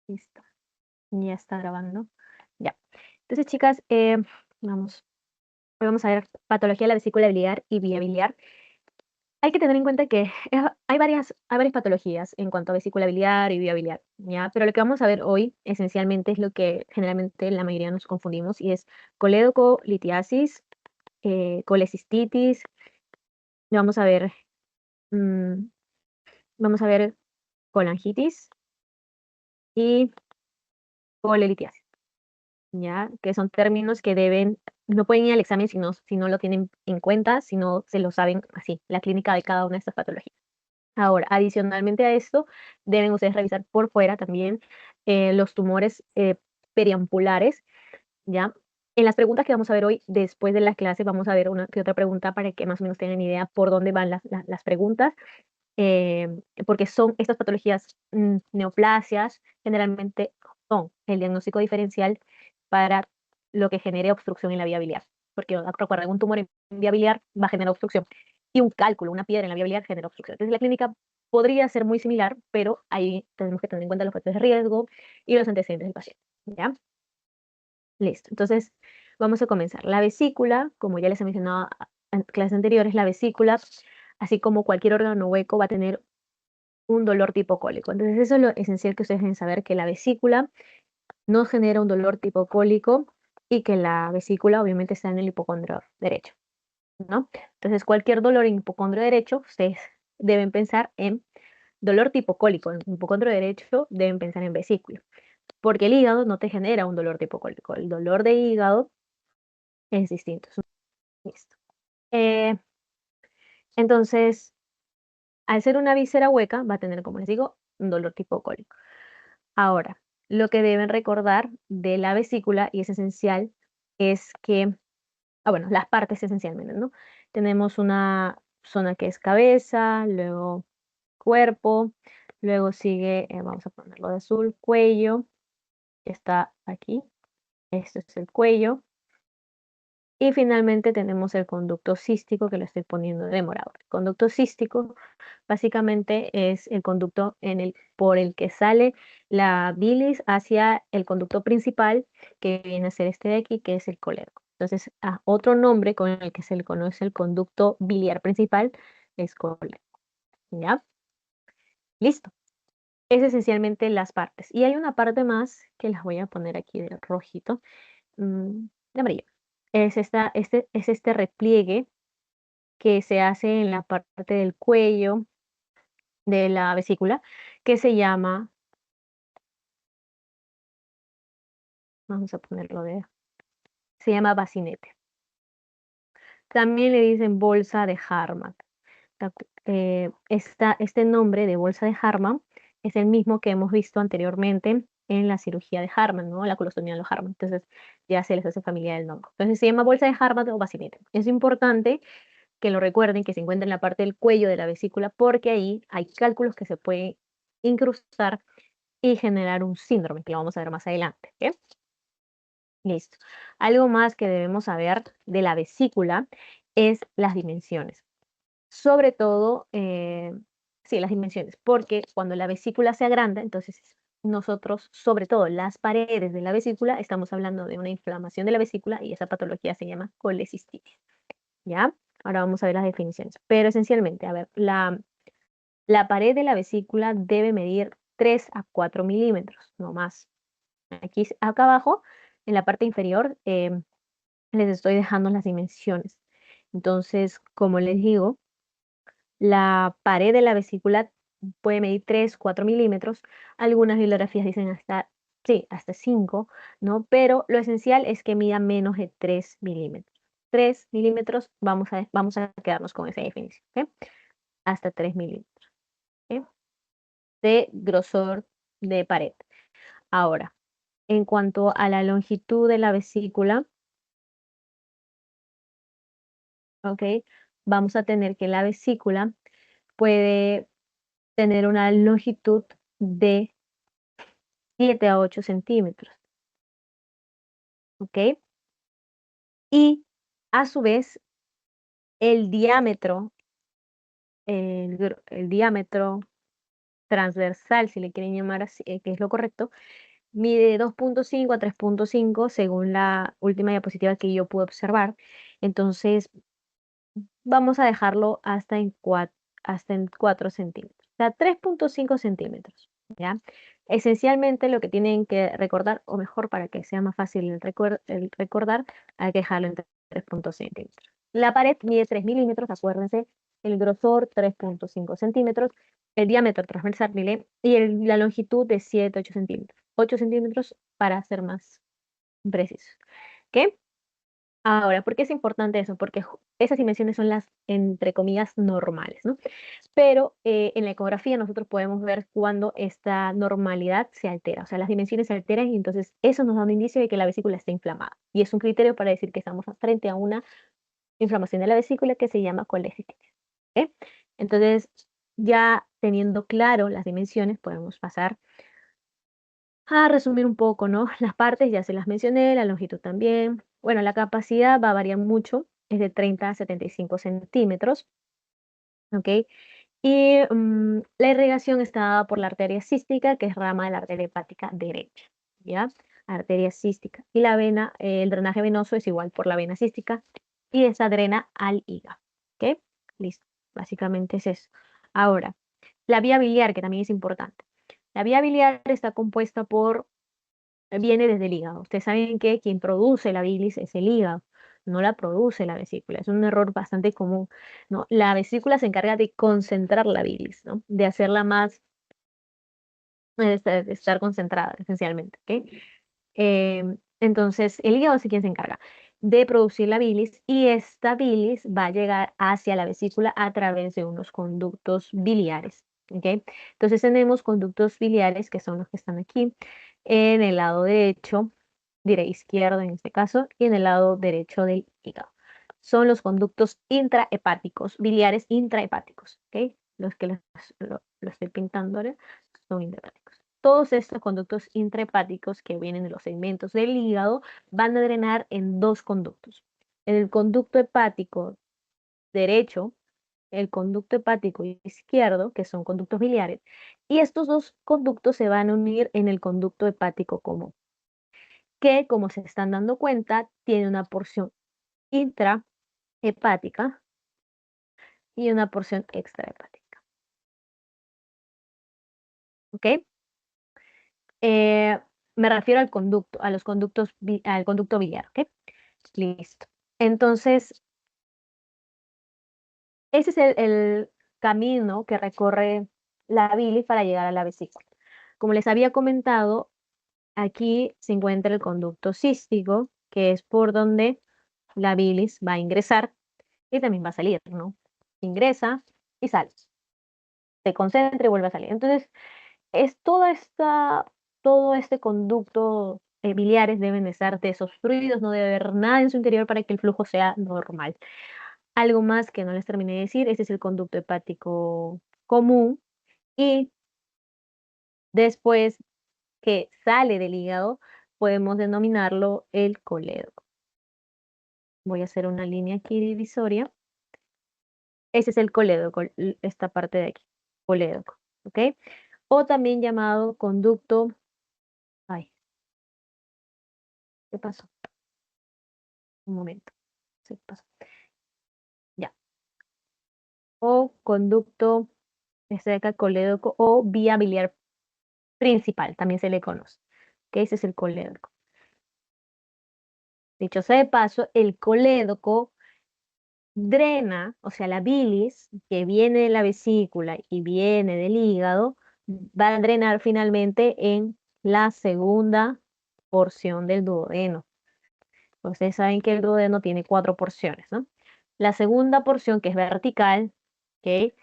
Listo. Ya está grabando. Ya. Entonces, chicas, vamos. Hoy vamos a ver patología de la vesícula biliar y vía biliar. Hay que tener en cuenta que hay varias patologías en cuanto a vesícula biliar y vía biliar, ¿ya? Pero lo que vamos a ver hoy, esencialmente, es lo que generalmente la mayoría nos confundimos, y es coledocolitiasis, colecistitis. Vamos a ver, mm, vamos a ver colangitis y colelitiasis. ¿Ya? Que son términos que no pueden ir al examen si no lo tienen en cuenta, si no se lo saben así, la clínica de cada una de estas patologías. Ahora, adicionalmente a esto, deben ustedes revisar por fuera también los tumores periampulares, ¿ya? En las preguntas que vamos a ver hoy, después de la clase, vamos a ver una que otra pregunta para que más o menos tengan idea por dónde van las preguntas, eh, porque son estas patologías, neoplasias, generalmente son el diagnóstico diferencial para lo que genere obstrucción en la vía biliar. Porque recuerden, un tumor en vía biliar va a generar obstrucción, y un cálculo, una piedra en la vía biliar genera obstrucción. Entonces, la clínica podría ser muy similar, pero ahí tenemos que tener en cuenta los factores de riesgo y los antecedentes del paciente, ¿ya? Listo. Entonces, vamos a comenzar. La vesícula, como ya les he mencionado en clases anteriores, la vesícula, así como cualquier órgano hueco, va a tener un dolor tipo cólico. Entonces, eso es lo esencial que ustedes deben saber, que la vesícula no genera un dolor tipo cólico, y que la vesícula obviamente está en el hipocondrio derecho, ¿no? Entonces, cualquier dolor en hipocondrio derecho, ustedes deben pensar en dolor tipo cólico. En hipocondrio derecho deben pensar en vesícula, porque el hígado no te genera un dolor tipo cólico. El dolor de hígado es distinto. Listo. Eh, entonces, al ser una víscera hueca, va a tener, como les digo, un dolor tipo cólico. Ahora, lo que deben recordar de la vesícula, y es esencial, es que, bueno, las partes esencialmente, ¿no? Tenemos una zona que es cabeza, luego cuerpo, luego sigue, vamos a ponerlo de azul, cuello, que está aquí. Este es el cuello. Y finalmente tenemos el conducto cístico, que lo estoy poniendo de morado. El conducto cístico básicamente es el conducto por el que sale la bilis hacia el conducto principal, que viene a ser este de aquí, que es el colédoco. Entonces, otro nombre con el que se le conoce el conducto biliar principal es colédoco. ¿Ya? Listo. Es esencialmente las partes. Y hay una parte más que las voy a poner aquí de rojito, de amarillo. Es este repliegue que se hace en la parte del cuello de la vesícula, que se llama, vamos a ponerlo se llama bacinete. También le dicen bolsa de Hartmann. Este nombre de bolsa de Hartmann es el mismo que hemos visto anteriormente en la cirugía de Hartmann, ¿no? La colostomía de los Hartmann. Entonces, ya se les hace familiar el nombre. Entonces, se llama bolsa de Hartmann o bacinete. Es importante que lo recuerden, que se encuentra en la parte del cuello de la vesícula, porque ahí hay cálculos que se pueden incrustar y generar un síndrome, que lo vamos a ver más adelante. ¿Ok? Listo. Algo más que debemos saber de la vesícula es las dimensiones. Sobre todo, sí, las dimensiones, porque cuando la vesícula se agranda, entonces nosotros, sobre todo las paredes de la vesícula, estamos hablando de una inflamación de la vesícula, y esa patología se llama colecistitis. ¿Ya? Ahora vamos a ver las definiciones. Pero esencialmente, a ver, la pared de la vesícula debe medir 3 a 4 milímetros, no más. Acá abajo, en la parte inferior, les estoy dejando las dimensiones. Entonces, como les digo, la pared de la vesícula puede medir 3, 4 milímetros. Algunas bibliografías dicen sí, hasta 5, ¿no? Pero lo esencial es que mida menos de 3 milímetros. 3 milímetros, vamos a quedarnos con esa definición, ¿ok? Hasta 3 milímetros, ¿ok? De grosor de pared. Ahora, en cuanto a la longitud de la vesícula, ¿ok? Vamos a tener que la vesícula puede tener una longitud de 7 a 8 centímetros, ¿ok? Y a su vez, el diámetro, el diámetro transversal, si le quieren llamar así, que es lo correcto, mide 2.5 a 3.5 según la última diapositiva que yo pude observar. Entonces, vamos a dejarlo hasta en 4 centímetros, o sea, 3.5 centímetros, ¿ya? Esencialmente lo que tienen que recordar, o mejor para que sea más fácil el recordar, hay que dejarlo en 3.5 centímetros. La pared mide 3 milímetros, acuérdense, el grosor 3.5 centímetros, el diámetro transversal y la longitud de 7, 8 centímetros. 8 centímetros para ser más precisos. ¿Ok? Ahora, ¿por qué es importante eso? Porque esas dimensiones son las, entre comillas, normales, ¿no? Pero en la ecografía nosotros podemos ver cuando esta normalidad se altera, o sea, las dimensiones se alteran y entonces eso nos da un indicio de que la vesícula está inflamada. Y es un criterio para decir que estamos frente a una inflamación de la vesícula que se llama colecitis. ¿Ok? Entonces, ya teniendo claro las dimensiones, podemos pasar a resumir un poco, ¿no? Las partes ya se las mencioné, la longitud también. Bueno, la capacidad va a variar mucho, es de 30 a 75 centímetros, ¿ok? Y la irrigación está dada por la arteria cística, que es rama de la arteria hepática derecha, ¿ya? Arteria cística. Y la vena, el drenaje venoso es igual por la vena cística y esa drena al hígado, ¿ok? Listo, básicamente es eso. Ahora, la vía biliar, que también es importante. La vía biliar está compuesta viene desde el hígado. Ustedes saben que quien produce la bilis es el hígado, no la produce la vesícula. Es un error bastante común, ¿no? La vesícula se encarga de concentrar la bilis, ¿no? De hacerla más, de estar concentrada, esencialmente, ¿ok? Entonces, el hígado es quien se encarga de producir la bilis y esta bilis va a llegar hacia la vesícula a través de unos conductos biliares. ¿Ok? Entonces tenemos conductos biliares que son los que están aquí en el lado derecho, diré izquierdo en este caso, y en el lado derecho del hígado. Son los conductos intrahepáticos, biliares intrahepáticos. ¿Ok? Los que lo estoy pintando ahora son intrahepáticos. Todos estos conductos intrahepáticos que vienen de los segmentos del hígado van a drenar en dos conductos. En el conducto hepático derecho, el conducto hepático izquierdo, que son conductos biliares, y estos dos conductos se van a unir en el conducto hepático común, que como se están dando cuenta, tiene una porción intrahepática y una porción extrahepática. ¿Ok? Eh, Me refiero al conducto, a los conductos, al conducto biliar, ¿ok? Listo. Entonces, ese es el camino que recorre la bilis para llegar a la vesícula. Como les había comentado, aquí se encuentra el conducto cístico, que es por donde la bilis va a ingresar y también va a salir, ¿no? Ingresa y sale. Se concentra y vuelve a salir. Entonces, es todo este conducto biliares deben de estar desobstruidos, no debe haber nada en su interior para que el flujo sea normal. Algo más que no les terminé de decir, ese es el conducto hepático común y después que sale del hígado podemos denominarlo el colédoco. Voy a hacer una línea aquí divisoria. Ese es el colédoco, esta parte de aquí, colédoco, ¿ok? O también llamado conducto, ay, ¿qué pasó? Un momento, se pasó. Ya. O conducto, este de acá, colédoco o vía biliar principal, también se le conoce. Que ese es el colédoco. Dicho sea de paso, el colédoco drena, o sea, la bilis que viene de la vesícula y viene del hígado, va a drenar finalmente en la segunda porción del duodeno. Ustedes saben que el duodeno tiene 4 porciones, ¿no? La segunda porción, que es vertical, ¿ok?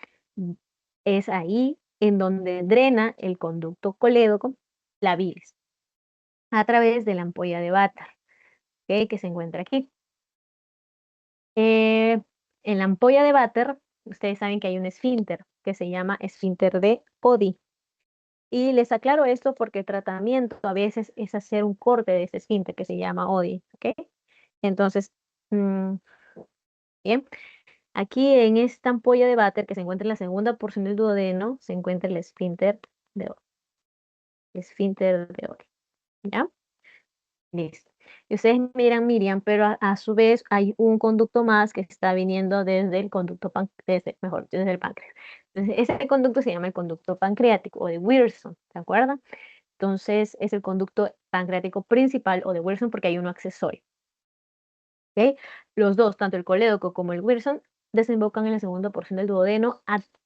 Es ahí en donde drena el conducto colédoco, la bilis, a través de la ampolla de Vater, ¿ok? Que se encuentra aquí. Eh, en la ampolla de Vater, ustedes saben que hay un esfínter que se llama esfínter de Oddi. Y les aclaro esto porque el tratamiento a veces es hacer un corte de ese esfínter que se llama Oddi, ¿ok? Entonces, bien. Aquí en esta ampolla de váter que se encuentra en la segunda porción del duodeno, se encuentra el esfínter de Ori. Esfínter de Ori. ¿Ya? Listo. Y ustedes miran, Miriam, pero a su vez hay un conducto más que está viniendo desde el conducto desde el páncreas. Entonces, ese conducto se llama el conducto pancreático o de Wilson, ¿de acuerdo? Entonces, es el conducto pancreático principal o de Wilson porque hay uno accesorio. ¿Ok? Los dos, tanto el colédoco como el Wilson, desembocan en la segunda porción del duodeno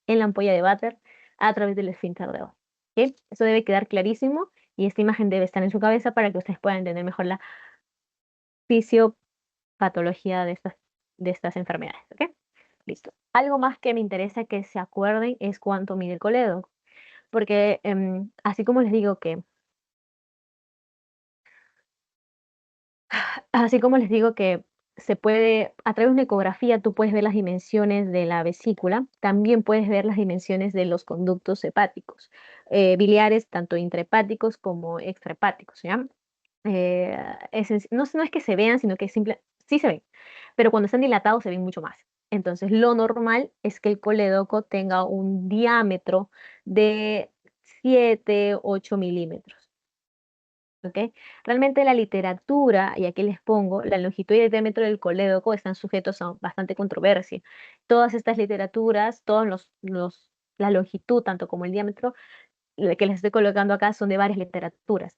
en la ampolla de váter a través del esfínter de Ori. ¿Ok? Eso debe quedar clarísimo y esta imagen debe estar en su cabeza para que ustedes puedan entender mejor la fisiopatología de estas enfermedades. ¿Ok? Listo. Algo más que me interesa que se acuerden es cuánto mide el colédoco, porque así como les digo que Así como les digo que se puede, a través de una ecografía, tú puedes ver las dimensiones de la vesícula, también puedes ver las dimensiones de los conductos hepáticos, biliares, tanto intrahepáticos como extrahepáticos, ¿ya? No es que se vean, sino que sí se ven, pero cuando están dilatados se ven mucho más. Entonces, lo normal es que el colédoco tenga un diámetro de 7, 8 milímetros. ¿Ok? Realmente la literatura, y aquí les pongo, la longitud y el diámetro del colédoco están sujetos a bastante controversia. Todas estas literaturas, la longitud, tanto como el diámetro, que les estoy colocando acá, son de varias literaturas.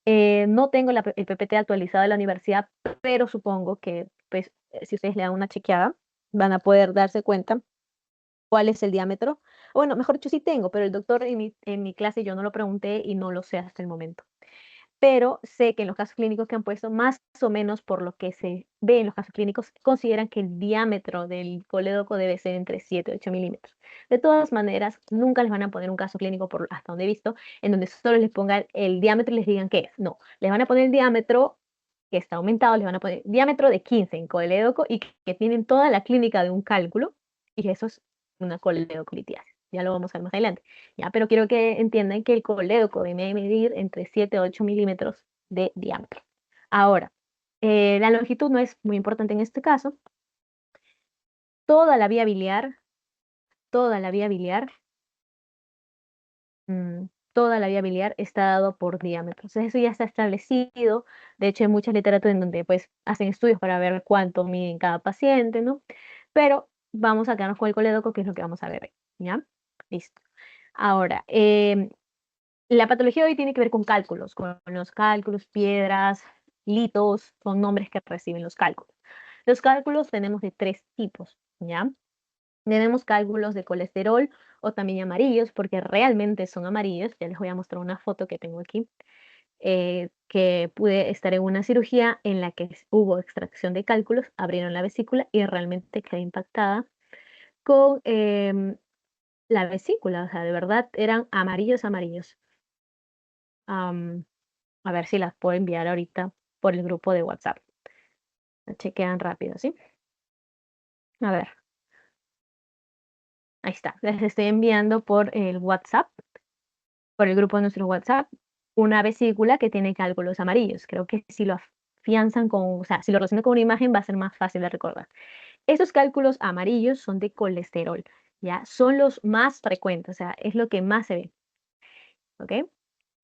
No tengo el PPT actualizado de la universidad, pero supongo que pues, si ustedes le dan una chequeada, van a poder darse cuenta cuál es el diámetro. Bueno, mejor dicho, sí tengo, pero el doctor en mi clase yo no lo pregunté y no lo sé hasta el momento, pero sé que en los casos clínicos que han puesto, más o menos por lo que se ve en los casos clínicos, consideran que el diámetro del colédoco debe ser entre 7 y 8 milímetros. De todas maneras, nunca les van a poner un caso clínico, hasta donde he visto, en donde solo les pongan el diámetro y les digan qué es. No, les van a poner el diámetro que está aumentado, les van a poner diámetro de 15 en colédoco y que tienen toda la clínica de un cálculo, y eso es una coledoclitiasis. Ya lo vamos a ver más adelante. Ya, pero quiero que entiendan que el colédoco debe medir entre 7 a 8 milímetros de diámetro. Ahora, la longitud no es muy importante en este caso. Toda la vía biliar, toda la vía biliar, mm, toda la vía biliar está dado por diámetros. Eso ya está establecido. De hecho, hay muchas literaturas en donde pues hacen estudios para ver cuánto mide cada paciente, ¿no? Pero vamos a quedarnos con el colédoco, que es lo que vamos a ver hoy, ¿ya? Listo. Ahora, la patología de hoy tiene que ver con los cálculos, piedras, litos, son nombres que reciben los cálculos. Los cálculos tenemos de tres tipos, ¿ya? Tenemos cálculos de colesterol o también amarillos, porque realmente son amarillos. Ya les voy a mostrar una foto que tengo aquí, que pude estar en una cirugía en la que hubo extracción de cálculos, abrieron la vesícula y realmente quedé impactada con la vesícula. O sea, de verdad eran amarillos, amarillos. Am, A ver si las puedo enviar ahorita por el grupo de WhatsApp. La chequean rápido, ¿sí? A ver, ahí está. Les estoy enviando por el WhatsApp, por el grupo de nuestro WhatsApp, una vesícula que tiene cálculos amarillos. Creo que si lo afianzan o sea, si lo relacionan con una imagen va a ser más fácil de recordar. Estos cálculos amarillos son de colesterol, ¿ya? Son los más frecuentes, o sea, es lo que más se ve, ¿ok?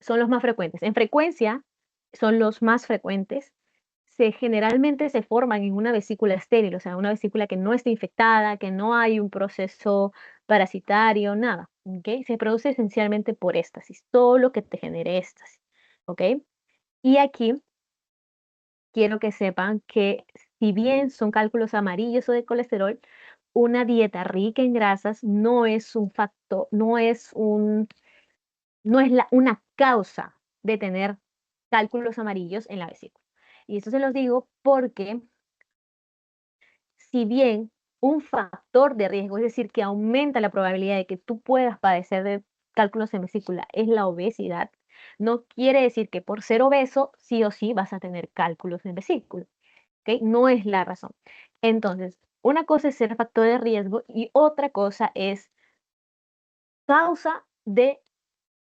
Son los más frecuentes. En frecuencia son los más frecuentes. Generalmente se forman en una vesícula estéril, o sea, una vesícula que no está infectada, que no hay un proceso parasitario, nada, ¿ok? Se produce esencialmente por éstasis, todo lo que te genere éstasis, ¿ok? Y aquí quiero que sepan que si bien son cálculos amarillos o de colesterol, una dieta rica en grasas no es un factor, no es una causa de tener cálculos amarillos en la vesícula. Y esto se los digo porque si bien un factor de riesgo, es decir, que aumenta la probabilidad de que tú puedas padecer de cálculos en vesícula, es la obesidad, no quiere decir que por ser obeso sí o sí vas a tener cálculos en vesícula, ¿ok? No es la razón. Entonces, una cosa es ser factor de riesgo y otra cosa es causa de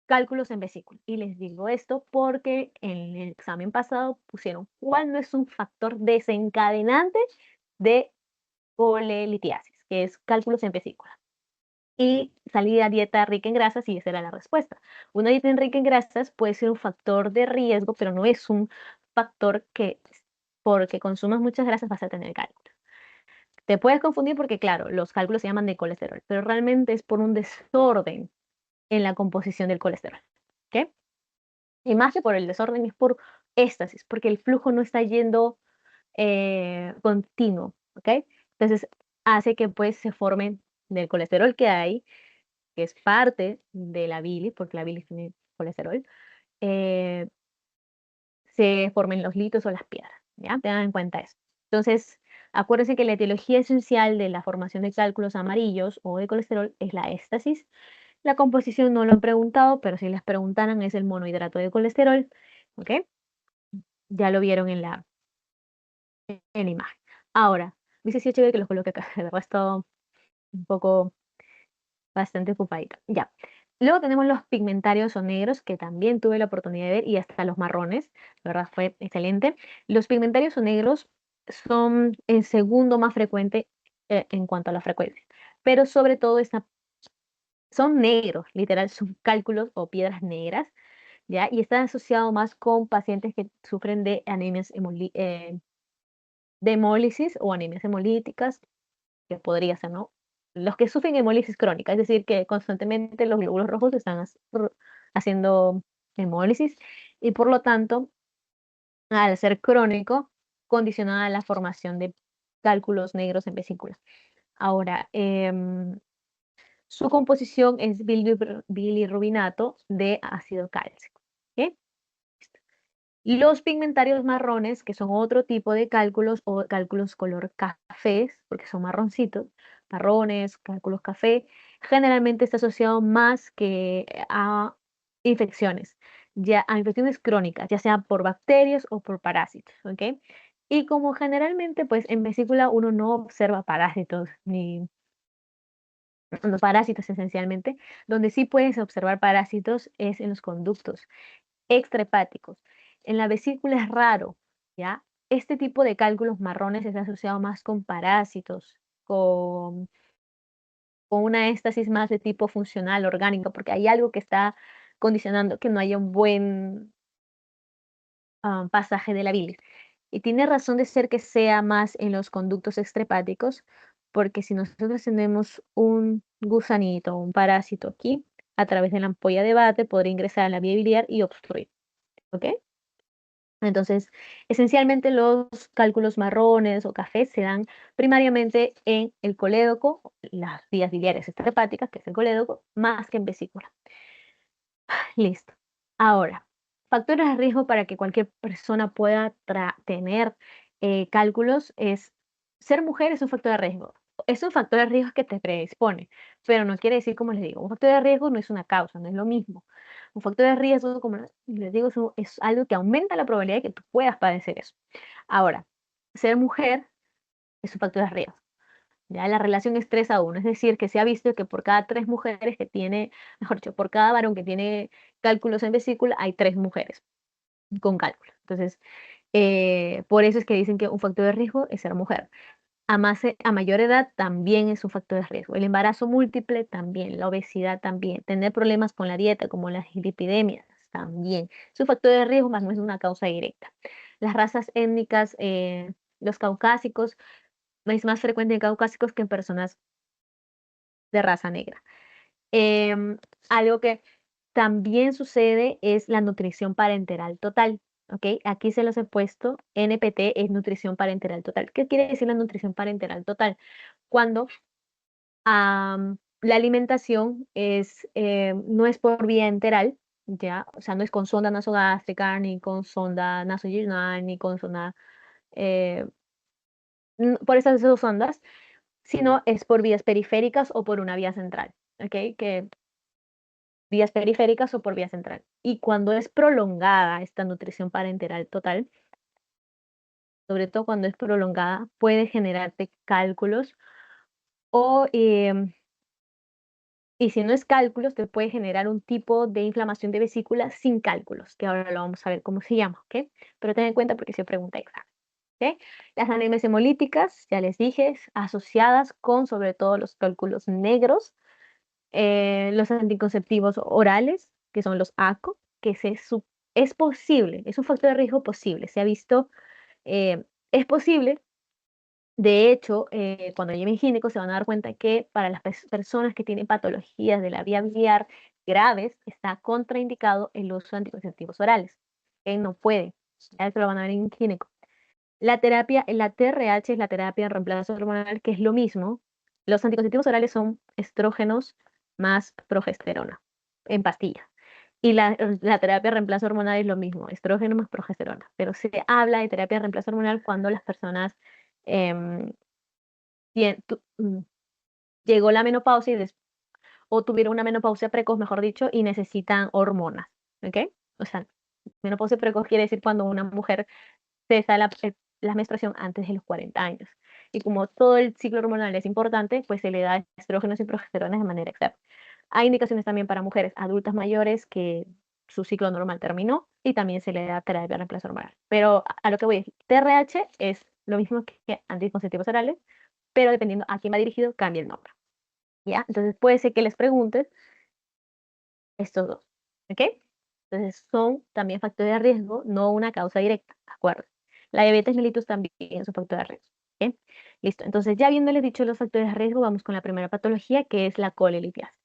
cálculos en vesícula. Y les digo esto porque en el examen pasado pusieron cuál no es un factor desencadenante de colelitiasis, que es cálculos en vesícula. Y salía dieta rica en grasas y esa era la respuesta. Una dieta rica en grasas puede ser un factor de riesgo, pero no es un factor que porque consumas muchas grasas vas a tener cálculos. Te puedes confundir porque, claro, los cálculos se llaman de colesterol, pero realmente es por un desorden en la composición del colesterol. ¿Ok? Y más que por el desorden, es por éstasis, porque el flujo no está yendo continuo. ¿Ok? Entonces, hace que pues se formen del colesterol que hay, que es parte de la bilis, porque la bilis tiene colesterol, eh, se formen los litos o las piedras. ¿Ya? Tengan en cuenta eso. Entonces, acuérdense que la etiología esencial de la formación de cálculos amarillos o de colesterol es la éstasis. La composición no lo han preguntado, pero si les preguntaran es el monohidrato de colesterol. ¿Ok? Ya lo vieron en la imagen. Ahora, dice sí, es chévere que los coloque acá. De resto, un poco bastante ocupadito. Ya. Luego tenemos los pigmentarios o negros, que también tuve la oportunidad de ver, y hasta los marrones. La verdad fue excelente. Los pigmentarios o negros son el segundo más frecuente en cuanto a la frecuencia. Pero sobre todo son negros, literal, son cálculos o piedras negras, ¿ya? Y están asociados más con pacientes que sufren de anemias de hemólisis o anemias hemolíticas, que podría ser, ¿no? Los que sufren hemólisis crónica, es decir, que constantemente los glóbulos rojos están haciendo hemólisis y por lo tanto, al ser crónico, condiciona la formación de cálculos negros en vesículas. Ahora, su composición es bilirrubinato de ácido cálcico. ¿Ok? Los pigmentarios marrones, que son otro tipo de cálculos o cálculos color cafés, porque son marroncitos, marrones, cálculos café, generalmente está asociado más que a infecciones, ya a infecciones crónicas, ya sea por bacterias o por parásitos, ¿ok? Y como generalmente, pues en vesícula uno no observa parásitos ni los parásitos esencialmente, donde sí puedes observar parásitos es en los conductos extrahepáticos. En la vesícula es raro, ¿ya? Este tipo de cálculos marrones está asociado más con parásitos, con una éstasis más de tipo funcional, orgánico, porque hay algo que está condicionando que no haya un buen pasaje de la bilis. Y tiene razón de ser que sea más en los conductos extrahepáticos, porque si nosotros tenemos un gusanito, un parásito aquí, a través de la ampolla de Bate podría ingresar a la vía biliar y obstruir. ¿Ok? Entonces, esencialmente los cálculos marrones o cafés se dan primariamente en el colédoco, las vías biliares extrahepáticas, que es el colédoco, más que en vesícula. Listo. Ahora, factores de riesgo para que cualquier persona pueda tener cálculos es ser mujer es un factor de riesgo. Es un factor de riesgo que te predispone, pero no quiere decir, como les digo, un factor de riesgo no es una causa, no es lo mismo. Un factor de riesgo, como les digo, es algo que aumenta la probabilidad de que tú puedas padecer eso. Ahora, ser mujer es un factor de riesgo. Ya la relación es 3 a 1, es decir, que se ha visto que por cada 3 mujeres que tiene, mejor dicho, por cada varón que tiene cálculos en vesícula, hay 3 mujeres con cálculos. Entonces, por eso es que dicen que un factor de riesgo es ser mujer. A mayor edad también es un factor de riesgo. El embarazo múltiple también, la obesidad también, tener problemas con la dieta como las lipidemias también. Es un factor de riesgo, más no es una causa directa. Las razas étnicas, los caucásicos, es más frecuente en caucásicos que en personas de raza negra. Em, Algo que también sucede es la nutrición parenteral total. ¿Ok? Aquí se los he puesto. NPT es nutrición parenteral total. ¿Qué quiere decir la nutrición parenteral total? Cuando la alimentación no es por vía enteral, ¿ya? O sea, no es con sonda nasogástrica, ni con sonda nasoginal, ni con sonda, eh, por esas dos ondas, sino es por vías periféricas o por una vía central, ¿ok? Que vías periféricas o por vía central. Y cuando es prolongada esta nutrición parenteral total, sobre todo cuando es prolongada, puede generarte cálculos o, y si no es cálculos, te puede generar un tipo de inflamación de vesícula sin cálculos, que ahora lo vamos a ver cómo se llama, ¿ok? Pero ten en cuenta porque se pregunta examen, ¿ok? Las anemias hemolíticas, ya les dije, asociadas con sobre todo los cálculos negros, los anticonceptivos orales, que son los ACO, es posible, es un factor de riesgo posible, se ha visto, es posible. De hecho, cuando lleven gineco se van a dar cuenta que para las personas que tienen patologías de la vía biliar graves está contraindicado el uso de anticonceptivos orales. Que no puede. Ya eso lo van a ver en gineco. La TRH es la terapia de reemplazo hormonal, que es lo mismo. Los anticonceptivos orales son estrógenos más progesterona en pastilla. Y la terapia de reemplazo hormonal es lo mismo, estrógeno más progesterona. Pero se habla de terapia de reemplazo hormonal cuando las personas em, llegó la menopausia o tuvieron una menopausia precoz, mejor dicho, y necesitan hormonas, ¿ok? O sea, menopausia precoz quiere decir cuando una mujer cesa la menstruación antes de los 40 años. Y como todo el ciclo hormonal es importante, pues se le da estrógenos y progesteronas de manera externa. Hay indicaciones también para mujeres adultas mayores que su ciclo normal terminó y también se le da terapia de reemplazo hormonal. Pero a lo que voy es, TRH es lo mismo que anticonceptivos orales, pero dependiendo a quién va dirigido, cambia el nombre. ¿Ya? Entonces puede ser que les preguntes estos dos, ¿ok? Entonces son también factores de riesgo, no una causa directa, ¿de acuerdo? La diabetes mellitus también es un factor de riesgo, ¿ok? Listo, entonces ya habiéndoles dicho los factores de riesgo, vamos con la primera patología, que es la colelitiasis.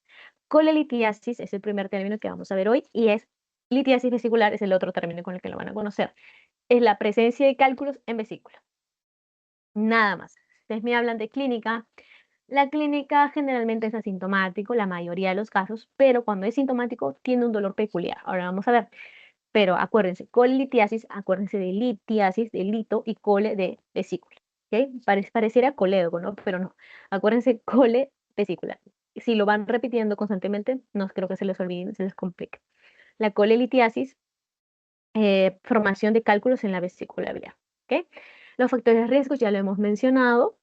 Colelitiasis es el primer término que vamos a ver hoy y es litiasis vesicular, es el otro término con el que lo van a conocer. Es la presencia de cálculos en vesícula. Nada más. Ustedes me hablan de clínica. La clínica generalmente es asintomático, la mayoría de los casos, pero cuando es sintomático tiene un dolor peculiar. Ahora vamos a ver. Pero acuérdense, colitiasis, acuérdense de litiasis, de lito y cole de vesícula. ¿Ok? Pareciera colédoco, ¿no? Pero no. Acuérdense, cole, vesícula. Si lo van repitiendo constantemente, no creo que se les olvide, se les complique. La colelitiasis, formación de cálculos en la vesícula biliar. ¿Ok? Los factores de riesgo ya lo hemos mencionado.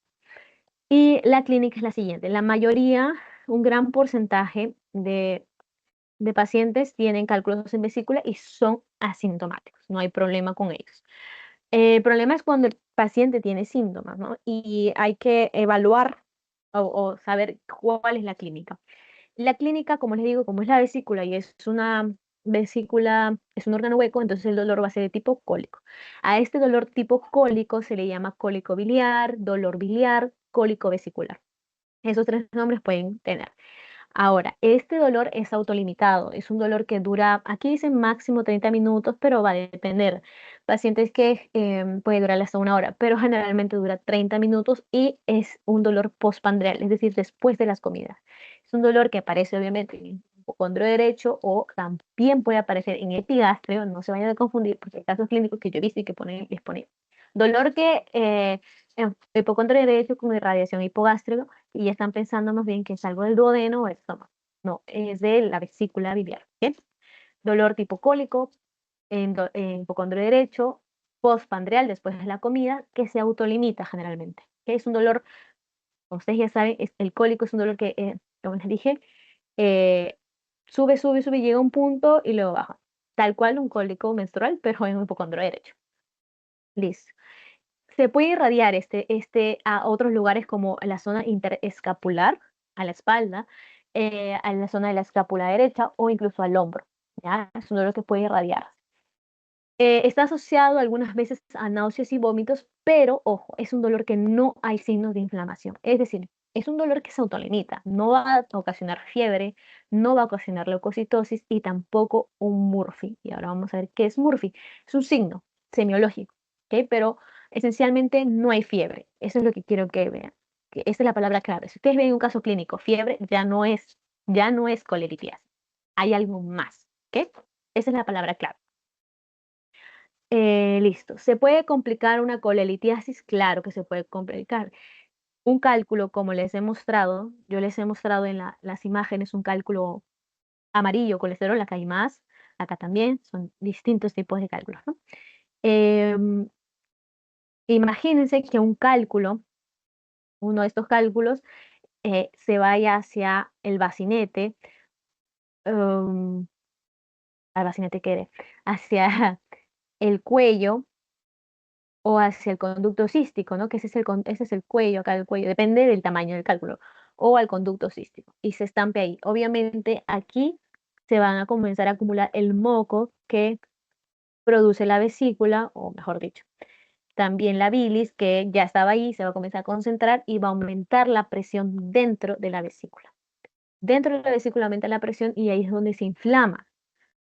Y la clínica es la siguiente. La mayoría, un gran porcentaje de pacientes tienen cálculos en vesícula y son asintomáticos. No hay problema con ellos. El problema es cuando el paciente tiene síntomas, ¿no? Y hay que evaluar o saber cuál es la clínica. La clínica, como les digo, como es la vesícula y es una vesícula, es un órgano hueco, entonces el dolor va a ser de tipo cólico. A este dolor tipo cólico se le llama cólico biliar, cólico vesicular. Esos tres nombres pueden tener. Ahora, este dolor es autolimitado, es un dolor que dura, aquí dicen máximo 30 minutos, pero va a depender. Pacientes que puede durar hasta una hora, pero generalmente dura 30 minutos y es un dolor postpandreal, es decir, después de las comidas. Es un dolor que aparece obviamente en el hipocondrio derecho o también puede aparecer en epigastrio, no se vayan a confundir porque hay casos clínicos que yo he visto y que ponen disponible. Dolor que en hipocondrio derecho con irradiación hipogástrico y están pensando más bien que es algo del duodeno o el estómago. No, es de la vesícula biliar. ¿Bien? Dolor tipo cólico en hipocondrio derecho, postpandreal después de la comida, que se autolimita generalmente. ¿Ok? Es un dolor, como ustedes ya saben, el cólico es un dolor que, como les dije, eh, sube, llega a un punto y luego baja. Tal cual un cólico menstrual, pero en hipocondrio derecho. Listo. Se puede irradiar a otros lugares como la zona interescapular, a la espalda, a la zona de la escápula derecha o incluso al hombro. ¿Ya? Es un dolor que puede irradiar. Está asociado algunas veces a náuseas y vómitos, pero ojo, es un dolor que no hay signos de inflamación. Es decir, es un dolor que se autolimita, no va a ocasionar fiebre, no va a ocasionar leucocitosis y tampoco un Murphy. Y ahora vamos a ver qué es Murphy. Es un signo semiológico, ¿ok? Pero esencialmente no hay fiebre. Eso es lo que quiero que vean. Que esa es la palabra clave. Si ustedes ven un caso clínico, fiebre, ya no es colelitiasis. Hay algo más, ¿ok? Esa es la palabra clave. Listo. ¿Se puede complicar una colelitiasis? Claro que se puede complicar. Un cálculo, como les he mostrado, yo les he mostrado en las imágenes un cálculo amarillo, colesterol, acá hay más, acá también, son distintos tipos de cálculos, ¿no? Em, Imagínense que un cálculo, uno de estos cálculos, se vaya hacia el bacinete, em, al bacinete quiere, hacia el cuello o hacia el conducto cístico, ¿no? Que ese es el cuello, acá el cuello, depende del tamaño del cálculo, o al conducto cístico, y se estampe ahí. Obviamente aquí se van a comenzar a acumular el moco que produce la vesícula, o mejor dicho, también la bilis que ya estaba ahí, se va a comenzar a concentrar y va a aumentar la presión dentro de la vesícula. Dentro de la vesícula aumenta la presión y ahí es donde se inflama.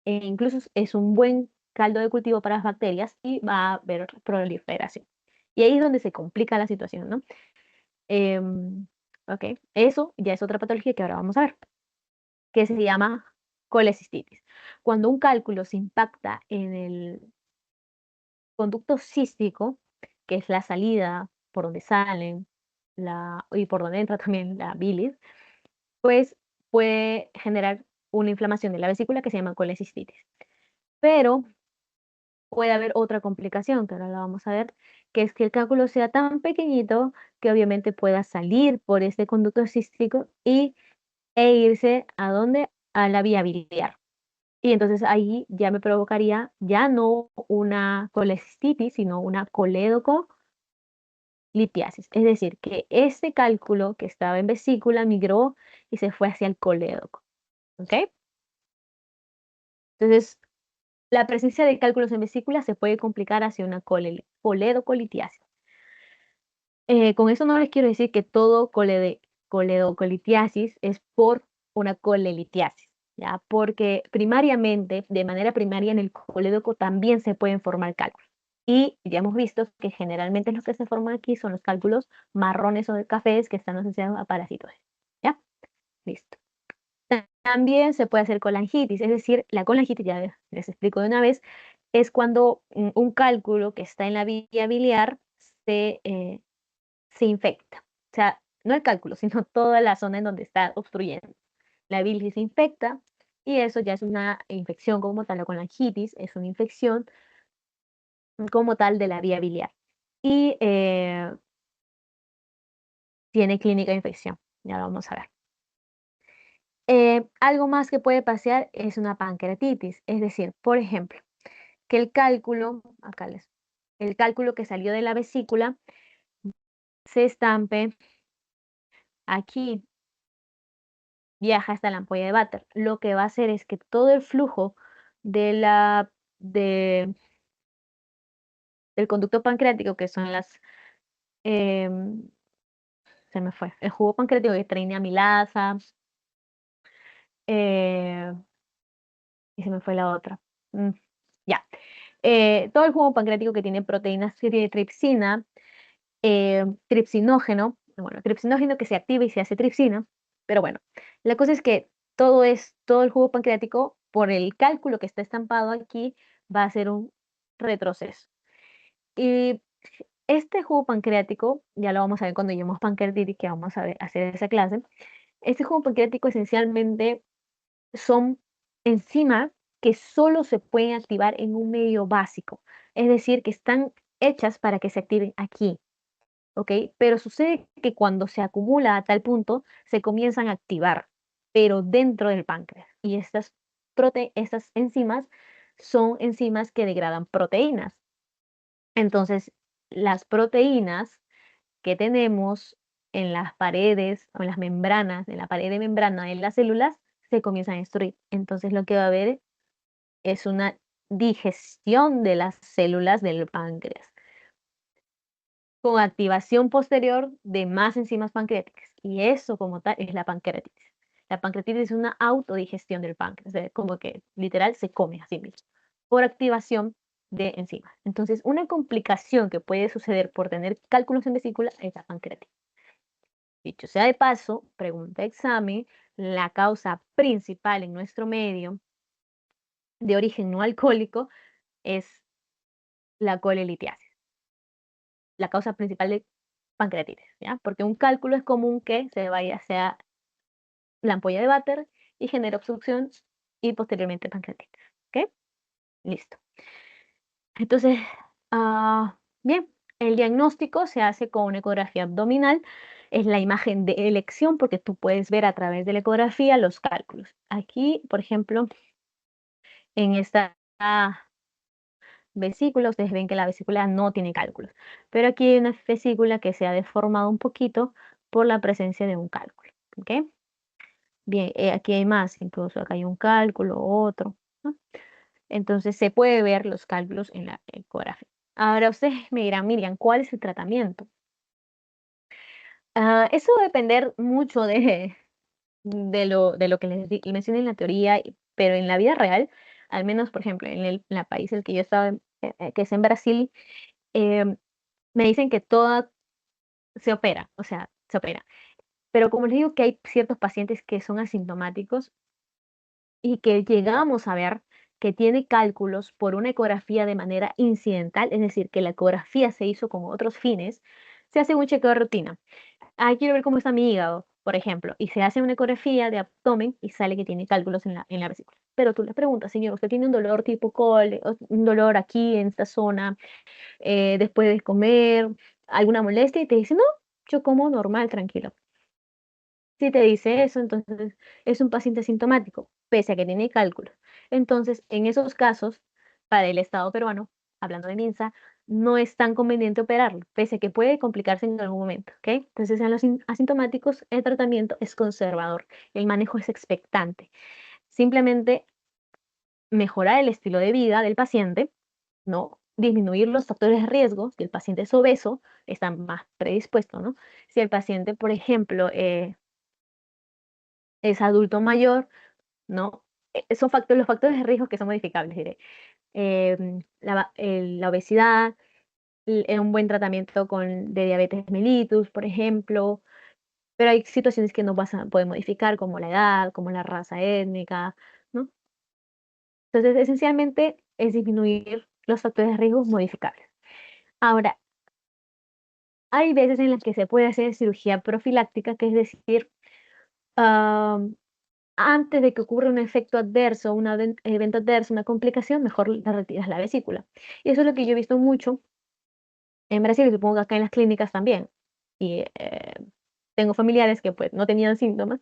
Incluso es un buen caldo de cultivo para las bacterias y va a haber proliferación. Y ahí es donde se complica la situación, ¿no? Ok, eso ya es otra patología que ahora vamos a ver, que se llama colecistitis. Cuando un cálculo se impacta en el conducto cístico, que es la salida por donde salen y por donde entra también la bilis, pues puede generar una inflamación de la vesícula que se llama colecistitis. Pero puede haber otra complicación, que ahora la vamos a ver, que es que el cálculo sea tan pequeñito que obviamente pueda salir por este conducto cístico e irse ¿a dónde? A la vía biliar. Y entonces ahí ya me provocaría ya no una colecistitis, sino una colédoco-litiasis. Es decir, que este cálculo que estaba en vesícula migró y se fue hacia el colédoco. ¿Ok? Entonces, la presencia de cálculos en vesícula se puede complicar hacia una coledocolitiasis. Con eso no les quiero decir que todo coledocolitiasis es por una colelitiasis, ¿ya? Porque primariamente, de manera primaria, en el colédoco también se pueden formar cálculos. Y ya hemos visto que generalmente los que se forman aquí son los cálculos marrones o de cafés que están asociados a parasitosis. ¿Ya? Listo. También se puede hacer colangitis, es decir, la colangitis, ya les explico de una vez, es cuando un cálculo que está en la vía biliar se infecta. O sea, no el cálculo, sino toda la zona en donde está obstruyendo. La bilis se infecta y eso ya es una infección como tal, la colangitis es una infección como tal de la vía biliar. Y tiene clínica de infección, ya lo vamos a ver. Algo más que puede pasar es una pancreatitis, es decir, por ejemplo, que el cálculo, el cálculo que salió de la vesícula se estampe aquí, viaja hasta la ampolla de váter. Lo que va a hacer es que todo el flujo de la, de- del conducto pancreático, que son em, se me fue, el jugo pancreático que trae amilasa, eh, y se me fue la otra. Ya. Todo el jugo pancreático que tiene proteínas, que tiene tripsina, tripsinógeno, bueno, tripsinógeno que se activa y se hace tripsina, pero bueno, la cosa es que todo el jugo pancreático, por el cálculo que está estampado aquí, va a ser un retroceso. Y este jugo pancreático, ya lo vamos a ver cuando lleguemos pancreatitis, que vamos a hacer esa clase, este jugo pancreático esencialmente son enzimas que solo se pueden activar en un medio básico, es decir, que están hechas para que se activen aquí. ¿Ok? Pero sucede que cuando se acumula a tal punto, se comienzan a activar, pero dentro del páncreas. Y estas enzimas son enzimas que degradan proteínas. Entonces, las proteínas que tenemos en las paredes o en las membranas, en la pared de membrana de las células, se comienzan a destruir. Entonces, lo que va a haber es una digestión de las células del páncreas con activación posterior de más enzimas pancreáticas. Y eso como tal es la pancreatitis. La pancreatitis es una autodigestión del páncreas, como que literal se come a sí mismo, por activación de enzimas. Entonces, una complicación que puede suceder por tener cálculos en vesícula es la pancreatitis. Dicho sea de paso, pregunta examen, la causa principal en nuestro medio de origen no alcohólico es la colelitiasis, la causa principal de pancreatitis, ¿ya? Porque un cálculo es común que se vaya hacia la ampolla de váter y genere obstrucción y posteriormente pancreatitis, ¿ok? Listo. Entonces, bien, el diagnóstico se hace con una ecografía abdominal, es la imagen de elección porque tú puedes ver a través de la ecografía los cálculos. Aquí, por ejemplo, en esta vesícula, ustedes ven que la vesícula no tiene cálculos, pero aquí hay una vesícula que se ha deformado un poquito por la presencia de un cálculo, ¿ok? Bien, aquí hay más, incluso acá hay un cálculo, otro, ¿no? Entonces se puede ver los cálculos en la ecografía. Ahora ustedes me dirán, Miriam, ¿cuál es el tratamiento? Eso va a depender mucho de lo que les mencioné en la teoría, pero en la vida real, al menos, por ejemplo, en la país en el que yo estaba, que es en Brasil, em, me dicen que toda se opera, o sea, se opera. Pero como les digo que hay ciertos pacientes que son asintomáticos y que llegamos a ver que tiene cálculos por una ecografía de manera incidental, es decir, que la ecografía se hizo con otros fines, se hace un chequeo de rutina. Quiero ver cómo está mi hígado, por ejemplo, y se hace una ecografía de abdomen y sale que tiene cálculos en la vesícula. Pero tú le preguntas, señor, ¿usted tiene un dolor tipo col, o un dolor aquí en esta zona, después de comer, alguna molestia? Y te dice, no, yo como normal, tranquilo. Si te dice eso, entonces es un paciente asintomático, pese a que tiene cálculos. Entonces, en esos casos, para el Estado peruano, hablando de MINSA, no es tan conveniente operarlo, pese a que puede complicarse en algún momento, ¿ok? Entonces, en los asintomáticos, el tratamiento es conservador, el manejo es expectante. Simplemente mejorar el estilo de vida del paciente, ¿no? Disminuir los factores de riesgo. Si el paciente es obeso, está más predispuesto, ¿no? Si el paciente, por ejemplo, es adulto mayor, ¿no? Son los factores de riesgo que son modificables, diré. La obesidad, un buen tratamiento de diabetes mellitus, por ejemplo, pero hay situaciones que no vas a poder modificar, como la edad, como la raza étnica, ¿no? Entonces, esencialmente es disminuir los factores de riesgo modificables. Ahora, hay veces en las que se puede hacer cirugía profiláctica, que es decir, antes de que ocurra un efecto adverso, un evento adverso, una complicación, mejor la retiras la vesícula. Y eso es lo que yo he visto mucho en Brasil y supongo que acá en las clínicas también. Y tengo familiares que pues no tenían síntomas,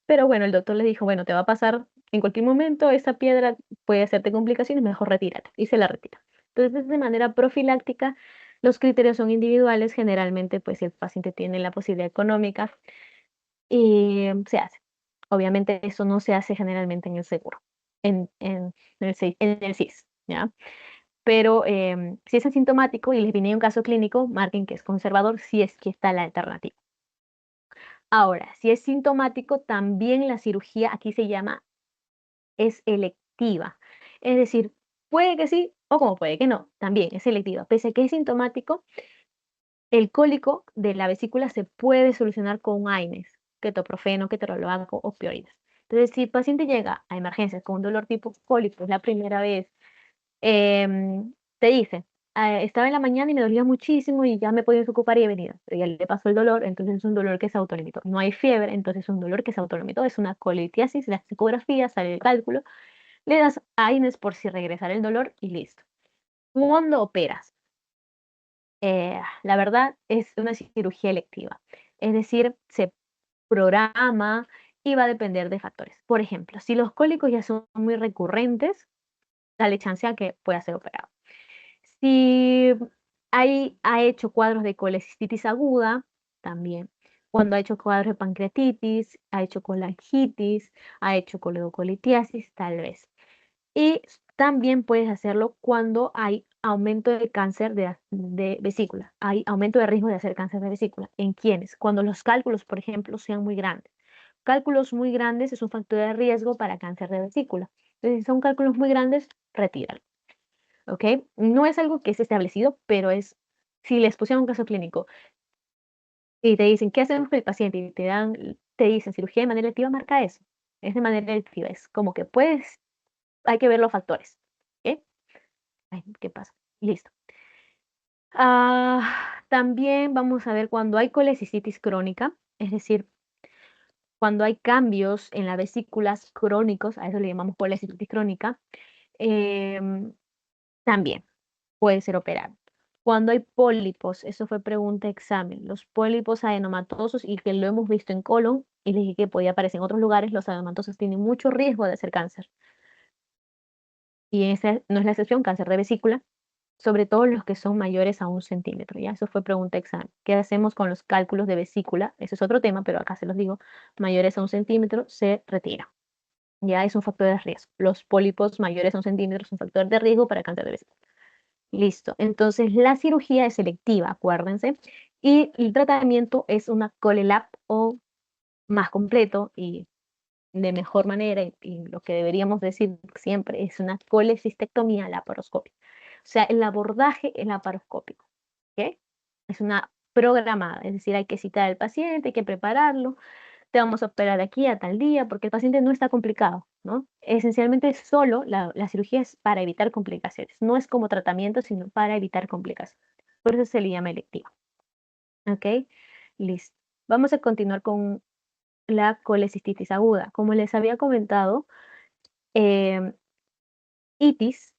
pero bueno, el doctor les dijo, bueno, te va a pasar en cualquier momento, esa piedra puede hacerte complicaciones, mejor retírate. Y se la retira. Entonces, de manera profiláctica, los criterios son individuales, generalmente pues si el paciente tiene la posibilidad económica y se hace. Obviamente eso no se hace generalmente en el seguro, en el SIS, ¿ya? Pero si es asintomático y les viene un caso clínico, marquen que es conservador si es que está la alternativa. Ahora, si es sintomático, también la cirugía aquí se llama, es electiva. Es decir, puede que sí o como puede que no, también es selectiva. Pese a que es sintomático, el cólico de la vesícula se puede solucionar con un AINES, ketoprofeno, ketorolaco, opioides. Entonces, si el paciente llega a emergencias con un dolor tipo cólico, es la primera vez, te dice, estaba en la mañana y me dolía muchísimo y ya me podía ocupar y he venido, pero ya le pasó el dolor, entonces es un dolor que se autolimitó. No hay fiebre, entonces es un dolor que se autolimitó, es una colitiasis, la ecografía, sale el cálculo, le das AINES por si regresara el dolor y listo. ¿Cuándo operas? La verdad es una cirugía electiva, es decir, se programa y va a depender de factores. Por ejemplo, si los cólicos ya son muy recurrentes, dale chance a que pueda ser operado. Si ha hecho cuadros de colecistitis aguda, también. Cuando ha hecho cuadros de pancreatitis, ha hecho colangitis, ha hecho coledocolitiasis, tal vez. Y también puedes hacerlo cuando hay aumento de cáncer de vesícula. Hay aumento de riesgo de hacer cáncer de vesícula. ¿En quiénes? Cuando los cálculos, por ejemplo, sean muy grandes. Cálculos muy grandes es un factor de riesgo para cáncer de vesícula. Entonces, si son cálculos muy grandes, retíralo. ¿Ok? No es algo que es establecido, pero si les pusieron un caso clínico y te dicen, ¿qué hacemos con el paciente? Y te dicen cirugía de manera electiva, marca eso. Es de manera electiva. Es como que hay que ver los factores. ¿Ok? Ay, ¿qué pasa? Listo. También vamos a ver cuando hay colecistitis crónica, es decir, cuando hay cambios en las vesículas crónicos, a eso le llamamos colecistitis crónica, em, también puede ser operado. Cuando hay pólipos, eso fue pregunta examen, los pólipos adenomatosos y que lo hemos visto en colon y les dije que podía aparecer en otros lugares, los adenomatosos tienen mucho riesgo de hacer cáncer. Y esa no es la excepción, cáncer de vesícula. sobre todo los que son mayores a 1 centímetro, ¿ya? Eso fue pregunta de examen. ¿Qué hacemos con los cálculos de vesícula? Eso es otro tema, pero acá se los digo. Mayores a 1 centímetro se retira. Ya es un factor de riesgo. Los pólipos mayores a 1 centímetro son un factor de riesgo para cáncer de vesícula. Listo. Entonces, la cirugía es selectiva, acuérdense. Y el tratamiento es una ColeLab o más completo y de mejor manera, y lo que deberíamos decir siempre es una colecistectomía laparoscópica. O sea, el abordaje es laparoscópico, ¿ok? Es una programada, es decir, hay que citar al paciente, hay que prepararlo, te vamos a operar de aquí a tal día, porque el paciente no está complicado, ¿no? Esencialmente solo la cirugía es para evitar complicaciones, no es como tratamiento, sino para evitar complicaciones. Por eso se le llama electiva, ¿ok? Listo. Vamos a continuar con la colecistitis aguda. Como les había comentado, em, itis